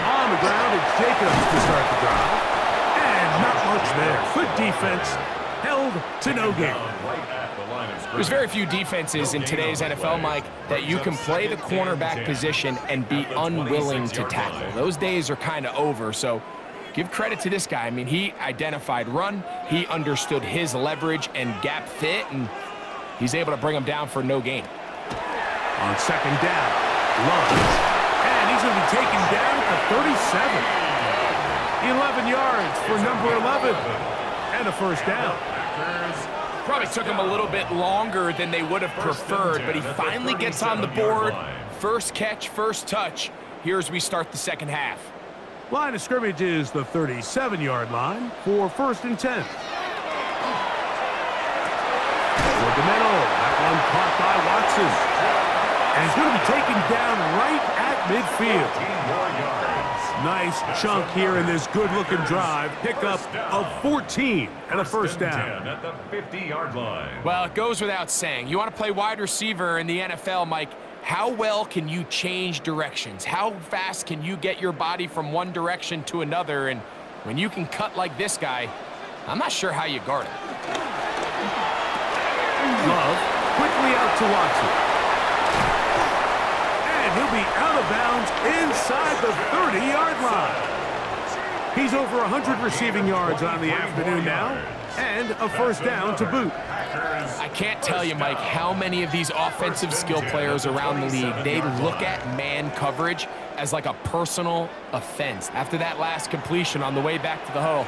On the ground, it's Jacobs to start the drive. And not much there. Good defense. Held to no gain. There's very few defenses in today's NFL, Mike, that you can play the cornerback position and be unwilling to tackle. Those days are kind of over, so give credit to this guy. I mean, he identified run, he understood his leverage and gap fit, and he's able to bring him down for no gain. On 2nd down, Love. And he's going to be taken down at the 37. 11 yards for number 11. And a first down. Probably took him a little bit longer than they would have preferred, but he finally gets on the board. First catch, first touch. Here as we start the second half. Line of scrimmage is the 37-yard line for first and 10. Toward the middle. That one caught by Watson. And he's going to be taken down right at midfield. Nice chunk here in this good-looking drive. Pickup of 14 and a first down. At the 50-yard line. Well, it goes without saying. You want to play wide receiver in the NFL, Mike. How well can you change directions? How fast can you get your body from one direction to another? And when you can cut like this guy, I'm not sure how you guard him. Love quickly out to Watson. And he'll be out of bounds inside the 30-yard line. He's over 100 receiving yards on the afternoon now, and a first down to boot. I can't tell you, Mike, how many of these offensive skill players around the league, they look at man coverage as like a personal offense. After that last completion on the way back to the huddle,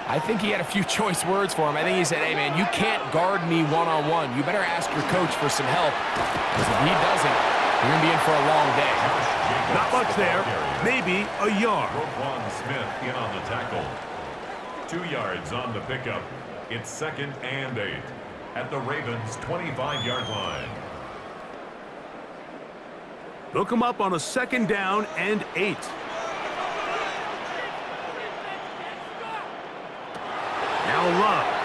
I think he had a few choice words for him. I think he said, hey, man, you can't guard me one-on-one. You better ask your coach for some help, because if he doesn't, you're going to be in for a long day. Not much there. Maybe a yard. Roquan Smith in on the tackle. 2 yards on the pickup. It's second and 8 at the Ravens' 25-yard line. They'll come up on a second down and 8. Now Love.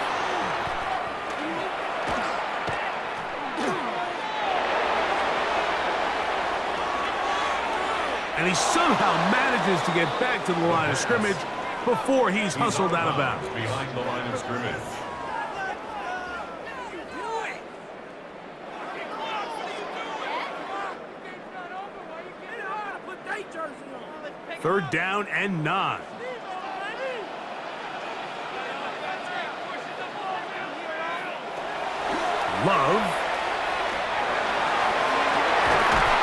And he somehow manages to get back to the line of scrimmage before he's hustled out of bounds. Behind the line of scrimmage. Third down and 9. Love.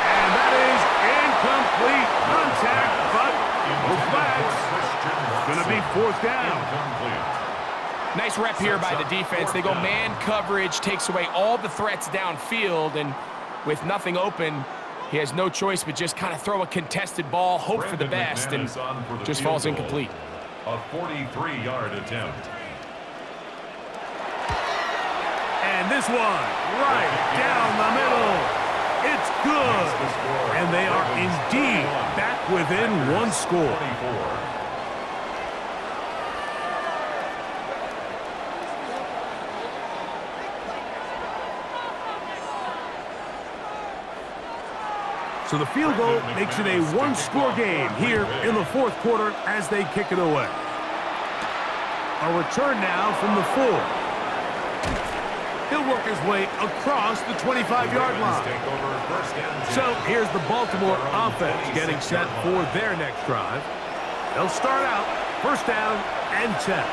And that is incomplete. Contact, but no flags. Going to be fourth down. Nice rep here by the defense. They go man coverage, takes away all the threats downfield, and with nothing open, he has no choice but just kind of throw a contested ball, hope for the best, and just falls incomplete. A 43-yard attempt. And this one, right down the middle. It's good. And they are indeed back within one score. So the field goal makes it a one-score game here in the fourth quarter as they kick it away. A return now from the 4. He'll work his way across the 25-yard line. So here's the Baltimore offense getting set for their next drive. They'll start out first down and 10.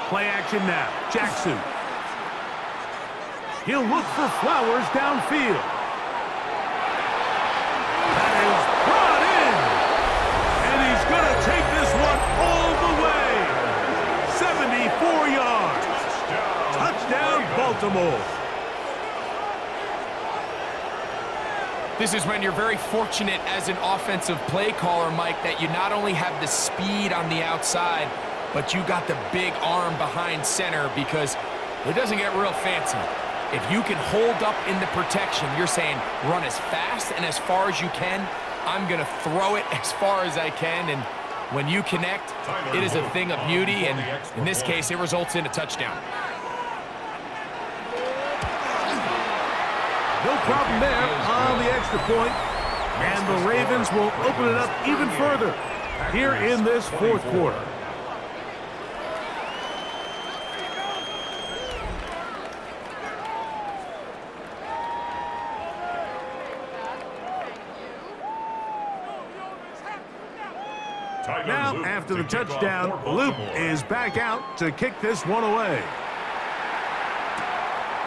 Play action now. Jackson. He'll look for Flowers downfield. That is brought in. And he's going to take this one all the way. 74 yards. Touchdown, Baltimore. This is when you're very fortunate as an offensive play caller, Mike, that you not only have the speed on the outside, but you got the big arm behind center, because it doesn't get real fancy. If you can hold up in the protection, you're saying run as fast and as far as you can. I'm going to throw it as far as I can, and when you connect, it is a thing of beauty, and in this case, it results in a touchdown. No problem there on the extra point, and the Ravens will open it up even further here in this fourth quarter. Now, after the touchdown, Luke is back out to kick this one away.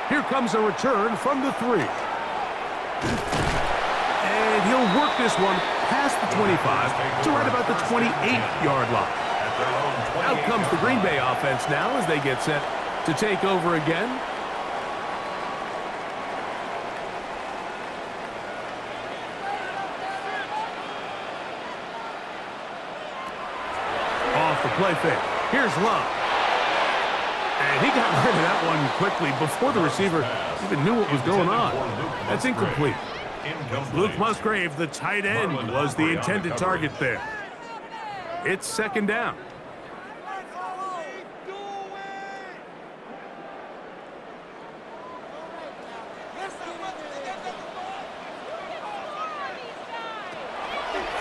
Here comes a return from the 3. And he'll work this one past the 25 to right about the 28-yard line. Out comes the Green Bay offense now as they get set to take over again. Off the play fake. Here's Love. And he got rid of that one quickly before the receiver even knew what was going on. That's incomplete. Luke Musgrave, the tight end, was the intended target there. It's second down.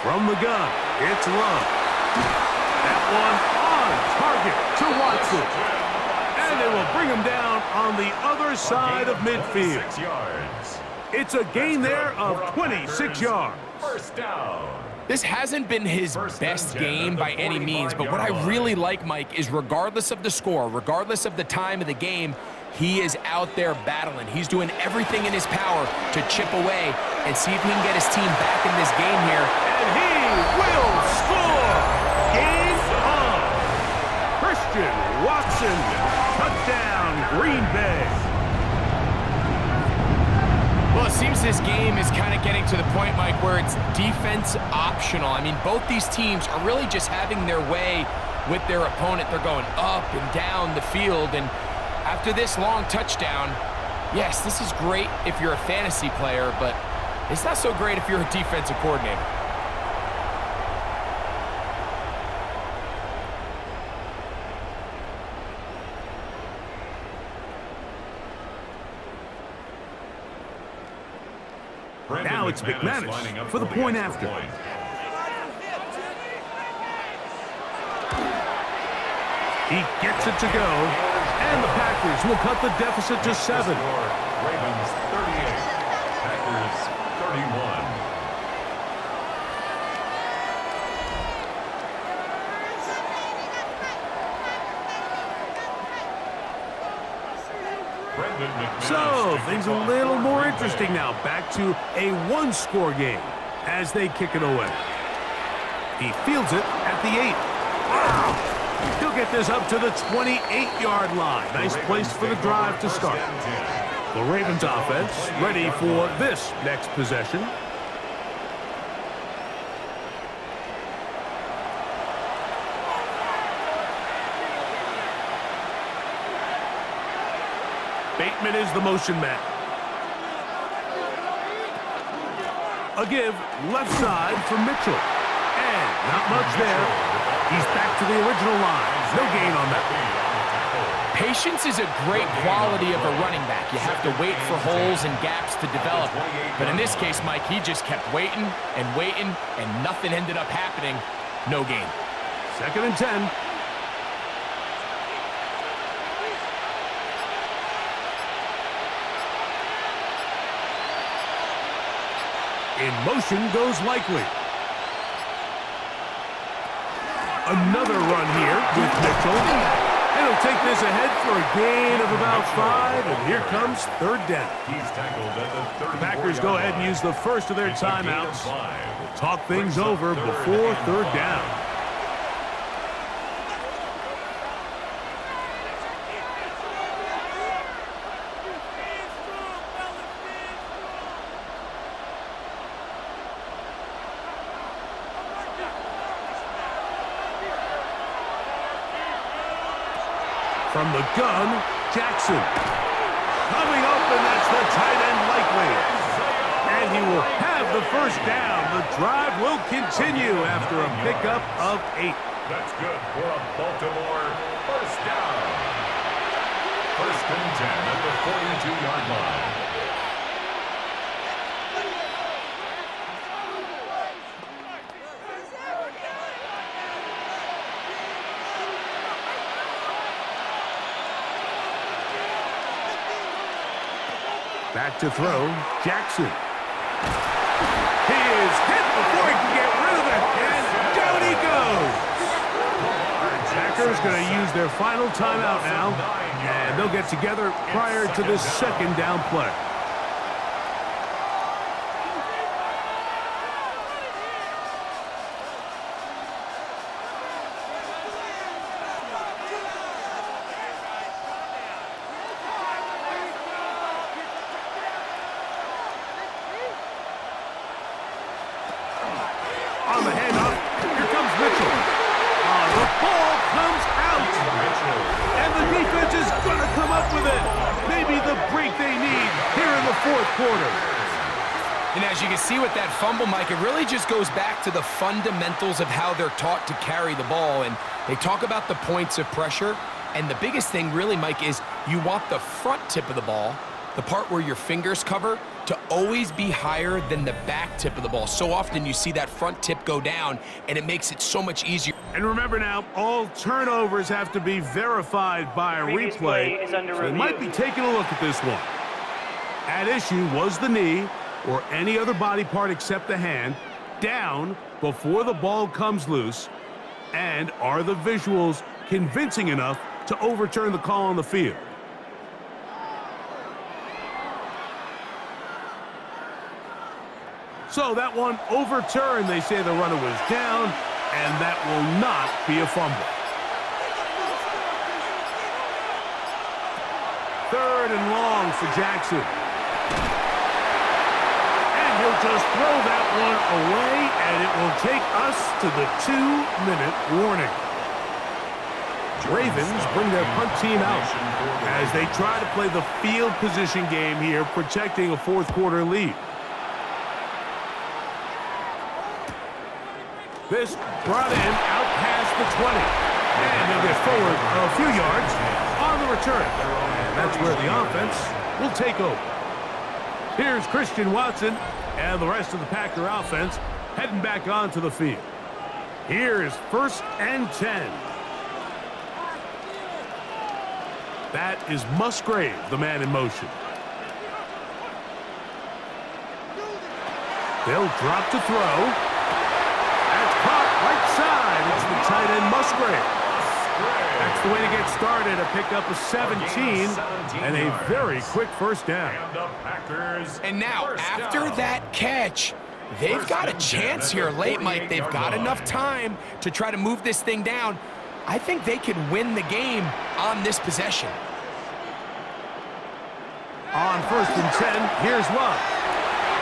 From the gun, it's Love. That one on target to Watson. And they will bring him down on the other side of midfield. It's a gain there of 26 yards. First down. This hasn't been his best game by any means, but what I really like, Mike, is regardless of the score, regardless of the time of the game, he is out there battling. He's doing everything in his power to chip away and see if he can get his team back in this game here. And he will score! Game on! Christian Watson, touchdown, Green Bay. Well, it seems this game is kind of getting to the point, Mike, where it's defense optional. I mean, both these teams are really just having their way with their opponent. They're going up and down the field, and after this long touchdown, yes, this is great if you're a fantasy player, but it's not so great if you're a defensive coordinator. Now it's McManus for the point after. He gets it to go, and the Packers will cut the deficit to 7. Ravens 38, Packers 31. So, things a little more interesting now. Back to a one-score game as they kick it away. He fields it at the 8. Wow! He'll get this up to the 28-yard line. Nice place for the drive to start. The Ravens offense ready for this next possession. Bateman is the motion man. A give left side for Mitchell. And not much there. He's back to the original line. No gain on that. Patience is a great quality of a running back. You have to wait for holes and gaps to develop. But in this case, Mike, he just kept waiting, and nothing ended up happening. No gain. Second and 10. In motion goes Likely. Another run here with Mitchell. And he'll take this ahead for a gain of about 5. And here comes third down. He's tackled at the 34-yard line. Packers go ahead and use the first of their timeouts. We'll talk things over before third down. From the gun, Jackson. Coming up, and that's the tight end Likely. And he will have the first down. The drive will continue after a pickup of 8. That's good for a Baltimore first down. First and 10 at the 42-yard line. Back to throw, Jackson. He is hit before he can get rid of it, and down he goes. Packers going to use their final timeout now, and they'll get together prior to this second down play. fourth quarter. And as you can see with that fumble, Mike, it really just goes back to the fundamentals of how they're taught to carry the ball. And they talk about the points of pressure. And the biggest thing really, Mike, is you want the front tip of the ball, the part where your fingers cover, to always be higher than the back tip of the ball. So often you see that front tip go down, and it makes it so much easier. And remember now, all turnovers have to be verified by a replay. So they might be taking a look at this one. At issue was the knee, or any other body part except the hand, down before the ball comes loose. And are the visuals convincing enough to overturn the call on the field? So that one overturned. They say the runner was down, and that will not be a fumble. Third and long for Jackson. And he'll just throw that one away, and it will take us to the 2-minute warning. Ravens bring their punt team out as they try to play the field position game here, protecting a fourth quarter lead. This brought in out past the 20. And they'll get forward a few yards on the return. And that's where the offense will take over. Here's Christian Watson and the rest of the Packer offense heading back onto the field. Here's 1st and 10. That is Musgrave, the man in motion. They'll drop to throw. Right side, it's the tight end Musgrave. That's the way to get started, a pickup of 17 and a very quick first down. And now, after that catch, they've got a chance here late, Mike. They've got enough time to try to move this thing down. I think they could win the game on this possession. On 1st and 10, here's Love.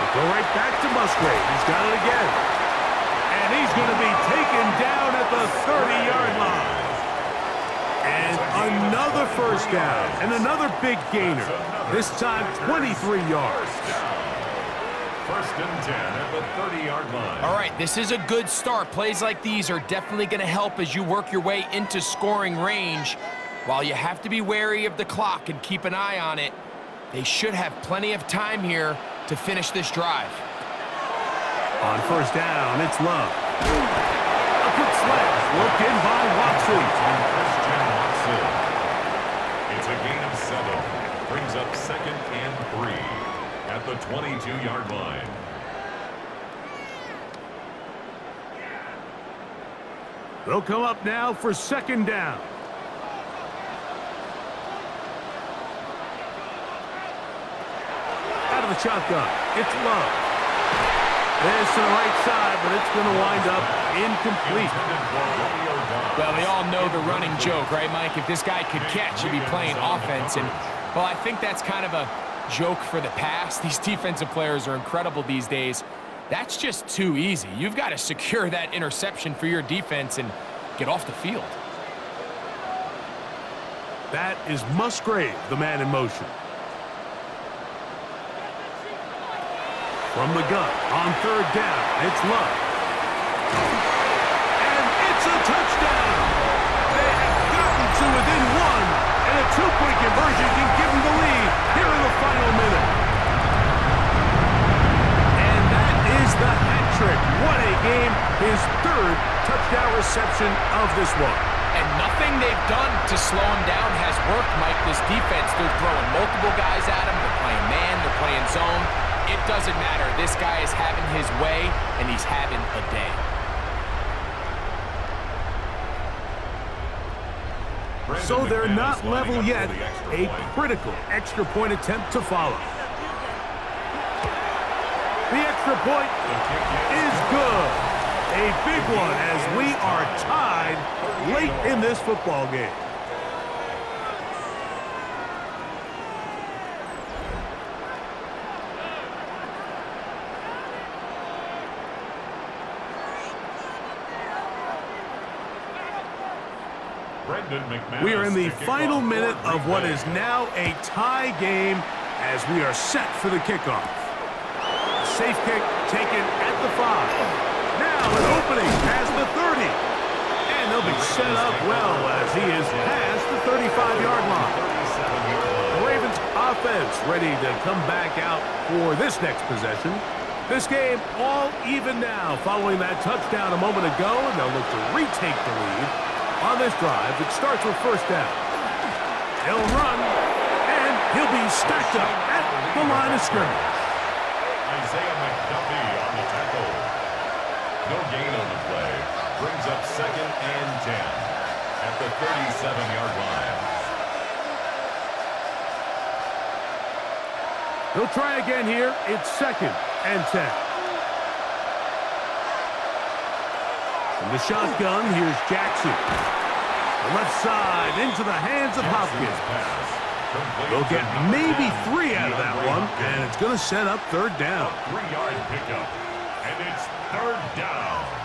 We'll go right back to Musgrave. He's got it again. And he's going to be taken down at the 30-yard line. And another first down and another big gainer. This time 23 yards. 1st and 10 at the 30-yard line. All right, this is a good start. Plays like these are definitely going to help as you work your way into scoring range. While you have to be wary of the clock and keep an eye on it, they should have plenty of time here to finish this drive. On 1st down, it's Love. A quick slant, looked in by Watson. Christian Watson. It's a gain of 7. Brings up 2nd and 3 at the 22-yard line. They'll come up now for 2nd down. Out of the shotgun, it's Love. This to the right side, but it's going to wind up incomplete. Well, they all know the running joke, right, Mike? If this guy could catch, he'd be playing offense. And, well, I think that's kind of a joke for the past. These defensive players are incredible these days. That's just too easy. You've got to secure that interception for your defense and get off the field. That is Musgrave, the man in motion. From the gun, on 3rd down, it's Love. And it's a touchdown! They have gotten to within 1, and a 2-point conversion can give them the lead here in the final minute. And that is the hat trick. What a game. His 3rd touchdown reception of this one. And nothing they've done to slow him down has worked, Mike. This defense, they're throwing multiple guys at him. They're playing man, they're playing zone. It doesn't matter. This guy is having his way, and he's having a day. So they're not level yet. A critical extra point attempt to follow. The extra point is good. A big one as we are tied late in this football game. We are in the final minute of what is now a tie game as we are set for the kickoff. A safe kick taken at the 5. Now an opening past the 30. And they'll be set up well as he is past the 35-yard line. The Ravens offense ready to come back out for this next possession. This game all even now following that touchdown a moment ago, and they'll look to retake the lead on this drive. It starts with first down. He'll run, and he'll be stacked up at the line of scrimmage. Isaiah McDuffie on the tackle. No gain on the play. Brings up 2nd and 10 at the 37-yard line. He'll try again here. It's 2nd and 10. From the shotgun, here's Jackson. The left side into the hands of Hopkins. They'll get maybe 3 out of that one, and it's going to set up third down. 3-yard pickup, and it's third down.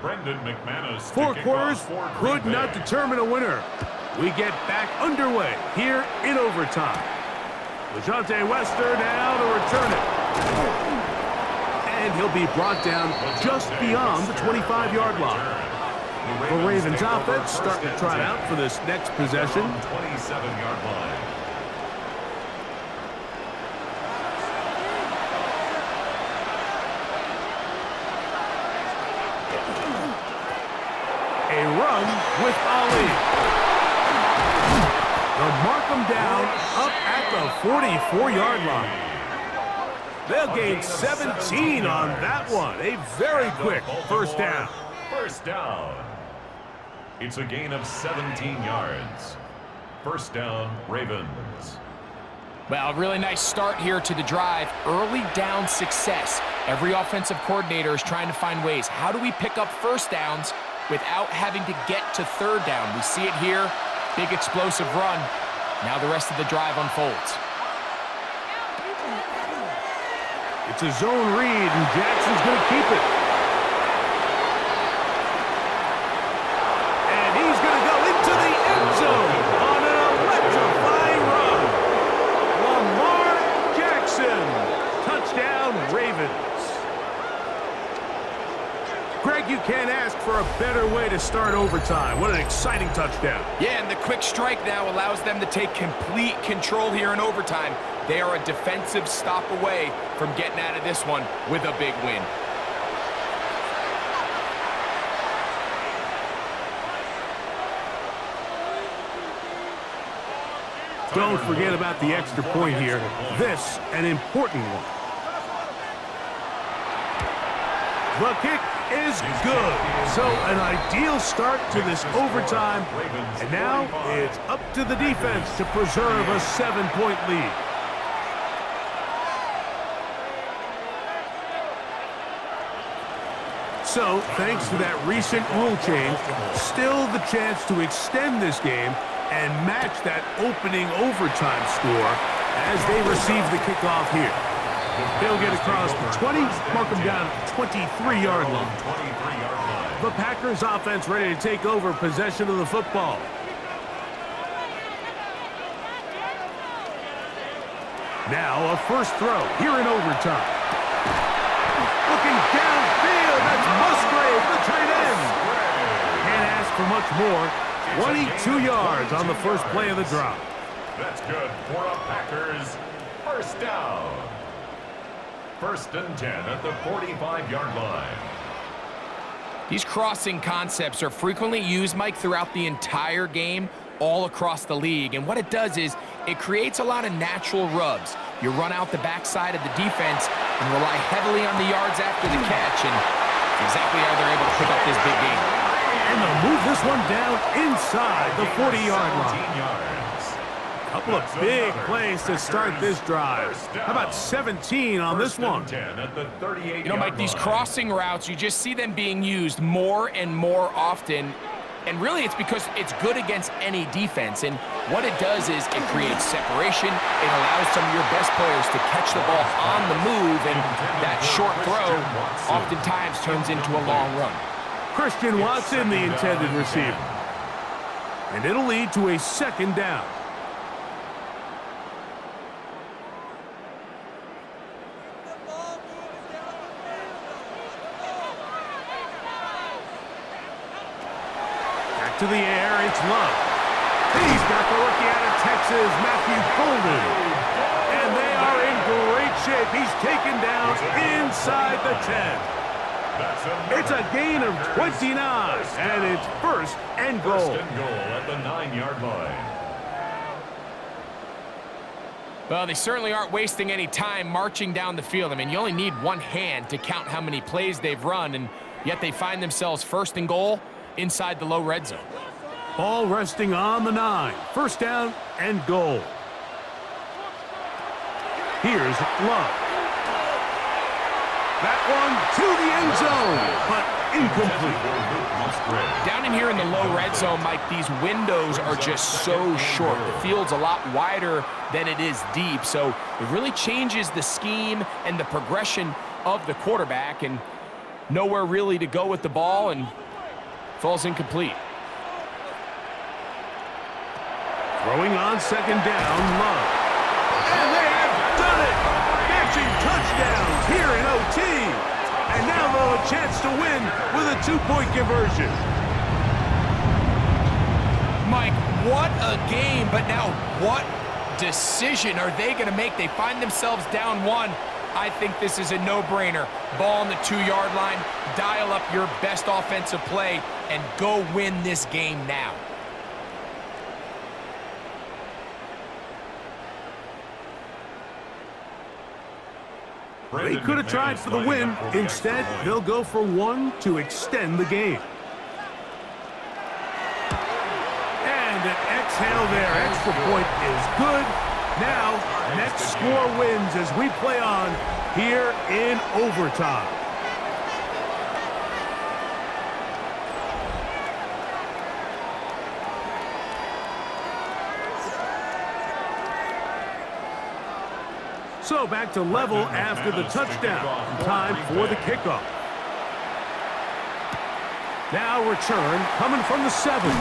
Brendan McManus. 4 quarters could not determine a winner. We get back underway here in overtime. LeJohntay Wester now to return it. And he'll be brought down just beyond the 25-yard line. The Ravens offense starting to trot out for this next possession. 27-yard line. A run with Ali. They'll mark him down up at the 44-yard line. They'll gain 17 on that one. A very quick first down. First down. It's a gain of 17 yards. First down, Ravens. Well, a really nice start here to the drive. Early down success. Every offensive coordinator is trying to find ways. How do we pick up first downs without having to get to third down? We see it here. Big explosive run. Now the rest of the drive unfolds. It's a zone read, and Jackson's going to keep it. And he's going to go into the end zone on an electrifying run. Lamar Jackson. Touchdown, Ravens. Greg, you can't ask for a better way to start overtime. What an exciting touchdown. Yeah, and the quick strike now allows them to take complete control here in overtime. They are a defensive stop away from getting out of this one with a big win. Don't forget about the extra point here. This, an important one. The kick is good. So an ideal start to this overtime. And now it's up to the defense to preserve a 7-point lead. So, thanks to that recent rule change, still the chance to extend this game and match that opening overtime score as they receive the kickoff here. They'll get across the 20, mark them down at the 23-yard line. The Packers offense ready to take over possession of the football. Now a first throw here in overtime. Looking downfield, that's Musgrave, the tight end. Can't ask for score. 22 yards on the first play of the drive. That's good for a Packers first down. 1st and 10 at the 45-yard line. These crossing concepts are frequently used, Mike, throughout the entire game, all across the league. And what it does is it creates a lot of natural rubs. You run out the backside of the defense and rely heavily on the yards after the catch, and exactly how they're able to pick up this big game. And they'll move this one down inside the 40-yard line. Yards. Couple of big plays to start this drive. How about 17 on this one? 10 at the 38-yard You know, Mike, these line. crossing routes, you just see them being used more and more often. And really, it's because it's good against any defense. And what it does is it creates separation. It allows some of your best players to catch the ball on the move. And that short throw oftentimes turns into a long run. Christian Watson, the intended receiver. And it'll lead to a 2nd down. To the air, it's Love. He's got the rookie out of Texas, Matthew Golden. And they are in great shape. He's taken down inside the 10. It's a gain of 29, and it's 1st and goal. 1st and goal at the 9-yard line. Well, they certainly aren't wasting any time marching down the field. I mean, you only need one hand to count how many plays they've run, and yet they find themselves 1st and goal inside the low red zone. Ball resting on the 9. 1st down and goal. Here's Love. That one to the end zone, but incomplete. Down in here in the low red zone, Mike, these windows are just so short. The field's a lot wider than it is deep, so it really changes the scheme and the progression of the quarterback, and nowhere really to go with the ball, and falls incomplete. Throwing on 2nd down, Love. And they have done it! Matching touchdowns here in OT. And now they'll have a chance to win with a 2-point conversion. Mike, what a game, but now what decision are they going to make? They find themselves down 1. I think this is a no-brainer. Ball on the 2-yard line, dial up your best offensive play, and go win this game now. They could have tried for the win. Instead, they'll go for 1 to extend the game. And an exhale there. Extra point is good. Now, next score wins as we play on here in overtime. So back to level after the touchdown. Time for the kickoff. Now return coming from the 7.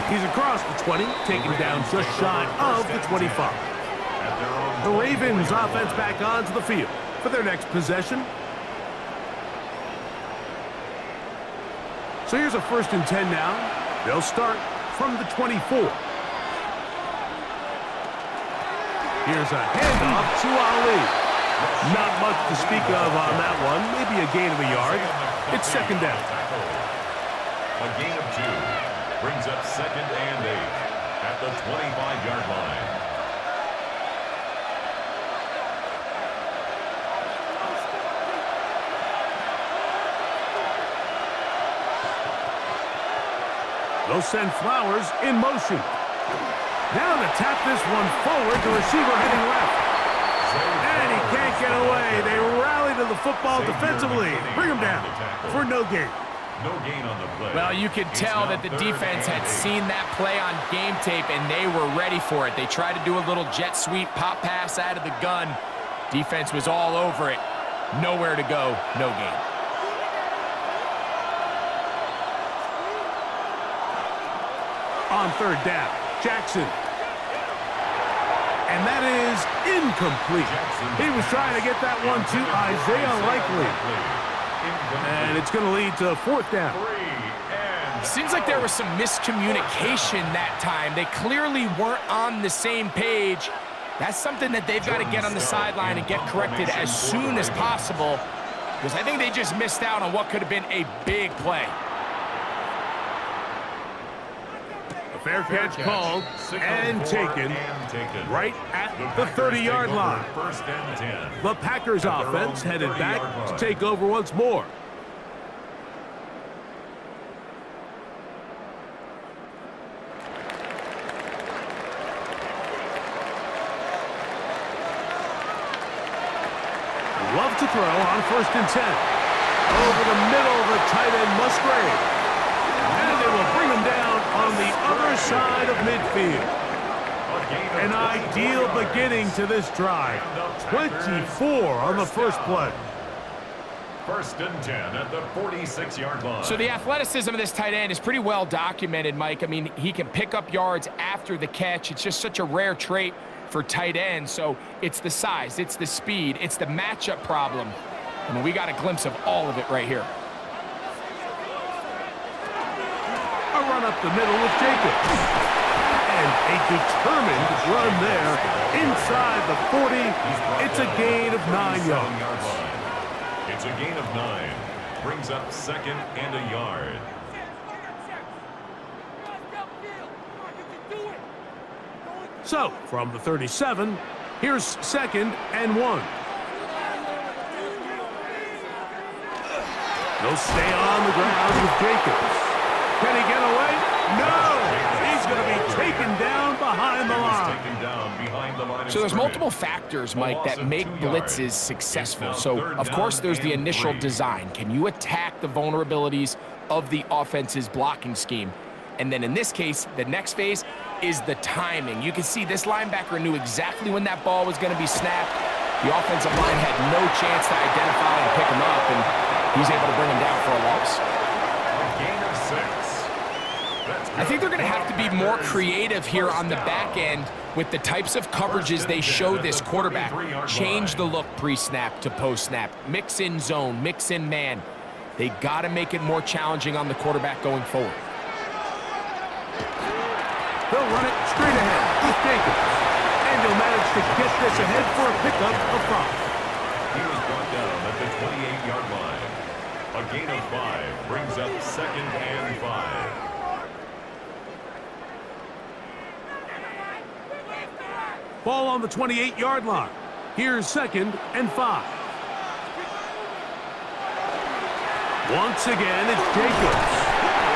He's across the 20, taken down just shy of the 25. The Ravens offense back onto the field for their next possession. So here's a 1st and 10 now. They'll start from the 24. Here's a handoff to Ali. Not much to speak of on that one. Maybe a gain of a yard. It's 2nd down. A gain of 2 brings up 2nd and 8 at the 25-yard line. They'll send Flowers in motion. Now to tap this one forward, the receiver heading left. And he can't get away. They rally to the football defensively. Bring him down for no gain. No gain on the play. Well, you could tell that the defense had seen that play on game tape, and they were ready for it. They tried to do a little jet sweep, pop pass out of the gun. Defense was all over it. Nowhere to go, no gain. On 3rd down, Jackson. And that is incomplete. He was trying to get that one to Isaiah Likely. And it's going to lead to 4th down. 3 and Seems like there was some miscommunication that time. They clearly weren't on the same page. That's something that they've got to get on the sideline and get corrected as soon as possible, because I think they just missed out on what could have been a big play. A fair catch called and taken right at the 30-yard line. First and 10. The Packers offense headed back to take over once more. Love to throw on first and 10. Over the middle of the tight end Musgrave. And they will bring him down on the other side of midfield. An ideal beginning to this drive. 24 on the first play. First and 10 at the 46-yard line. So the athleticism of this tight end is pretty well documented, Mike. I mean, he can pick up yards after the catch. It's just such a rare trait for tight ends. So it's the size, it's the speed, it's the matchup problem. I mean, we got a glimpse of all of it right here. A run up the middle with Jacobs. And a determined run there inside the 40. It's a gain of 9 yards. It's a gain of 9. Brings up second and a yard. So, from the 37, here's second and 1. They'll stay on the ground with Jacobs. Can he get away? No! He's going to be taken down behind the line. So there's multiple factors, Mike, that make blitzes successful. So, of course, there's the initial design. Can you attack the vulnerabilities of the offense's blocking scheme? And then in this case, the next phase is the timing. You can see this linebacker knew exactly when that ball was going to be snapped. The offensive line had no chance to identify and pick him up, and he's able to bring him down for a loss. A gain of 6. I think they're going to have to be more creative here on the back end with the types of coverages they show this quarterback. Change the look pre-snap to post-snap. Mix in zone, mix in man. They got to make it more challenging on the quarterback going forward. They'll run it straight ahead with Jacobs. And he'll manage to get this ahead for a pickup of 5. He was brought down at the 28-yard line. A gain of 5 brings up second and 5. Ball on the 28-yard line. Here's second and 5. Once again, it's Jacobs.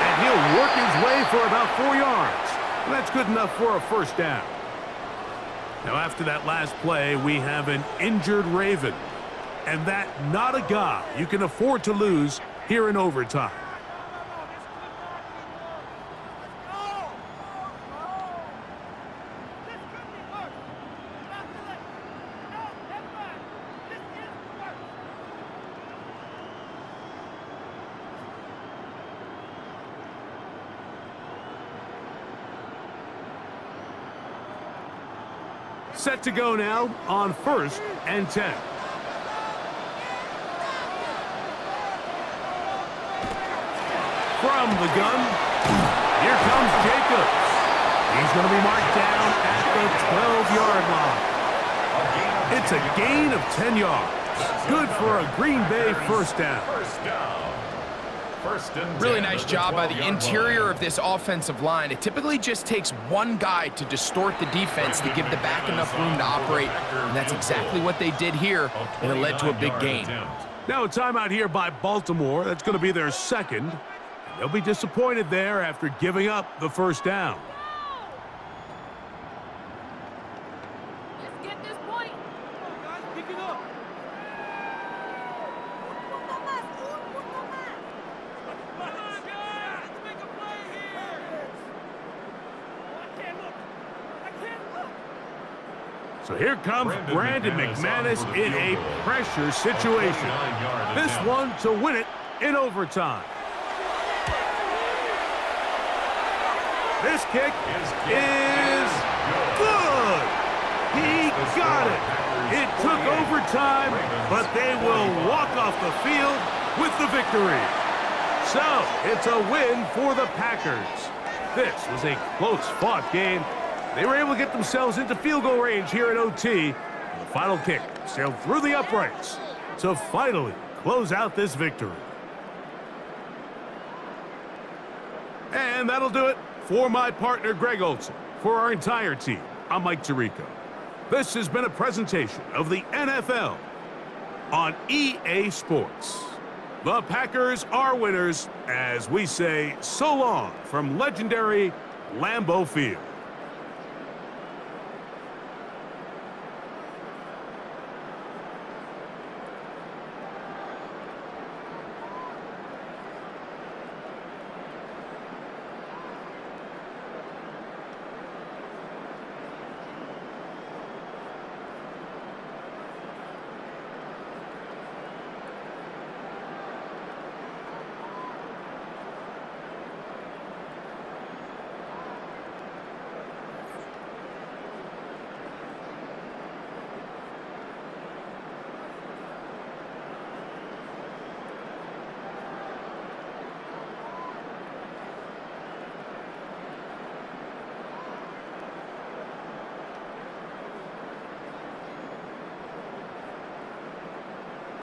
And he'll work his way for about 4 yards. That's good enough for a first down. Now, after that last play, we have an injured Raven. And that not a guy you can afford to lose here in overtime. Set to go now on first and 10. From the gun, here comes Jacobs. He's going to be marked down at the 12-yard line. It's a gain of 10 yards. Good for a Green Bay first down. Really nice job by the interior of this offensive line. It typically just takes one guy to distort the defense to give the back enough room to operate, and that's exactly what they did here, and it led to a big gain. Now a timeout here by Baltimore. That's going to be their second. They'll be disappointed there after giving up the first down. Let's get this point. Come on, guys, pick it up. So here comes Brandon McManus in a pressure situation. This one to win it in overtime. This kick is good. He got it. It took overtime, but they will walk off the field with the victory. So, it's a win for the Packers. This was a close-fought game. They were able to get themselves into field goal range here at OT. The final kick sailed through the uprights to finally close out this victory. And that'll do it for my partner, Greg Olson. For our entire team, I'm Mike Tirico. This has been a presentation of the NFL on EA Sports. The Packers are winners as we say so long from legendary Lambeau Field.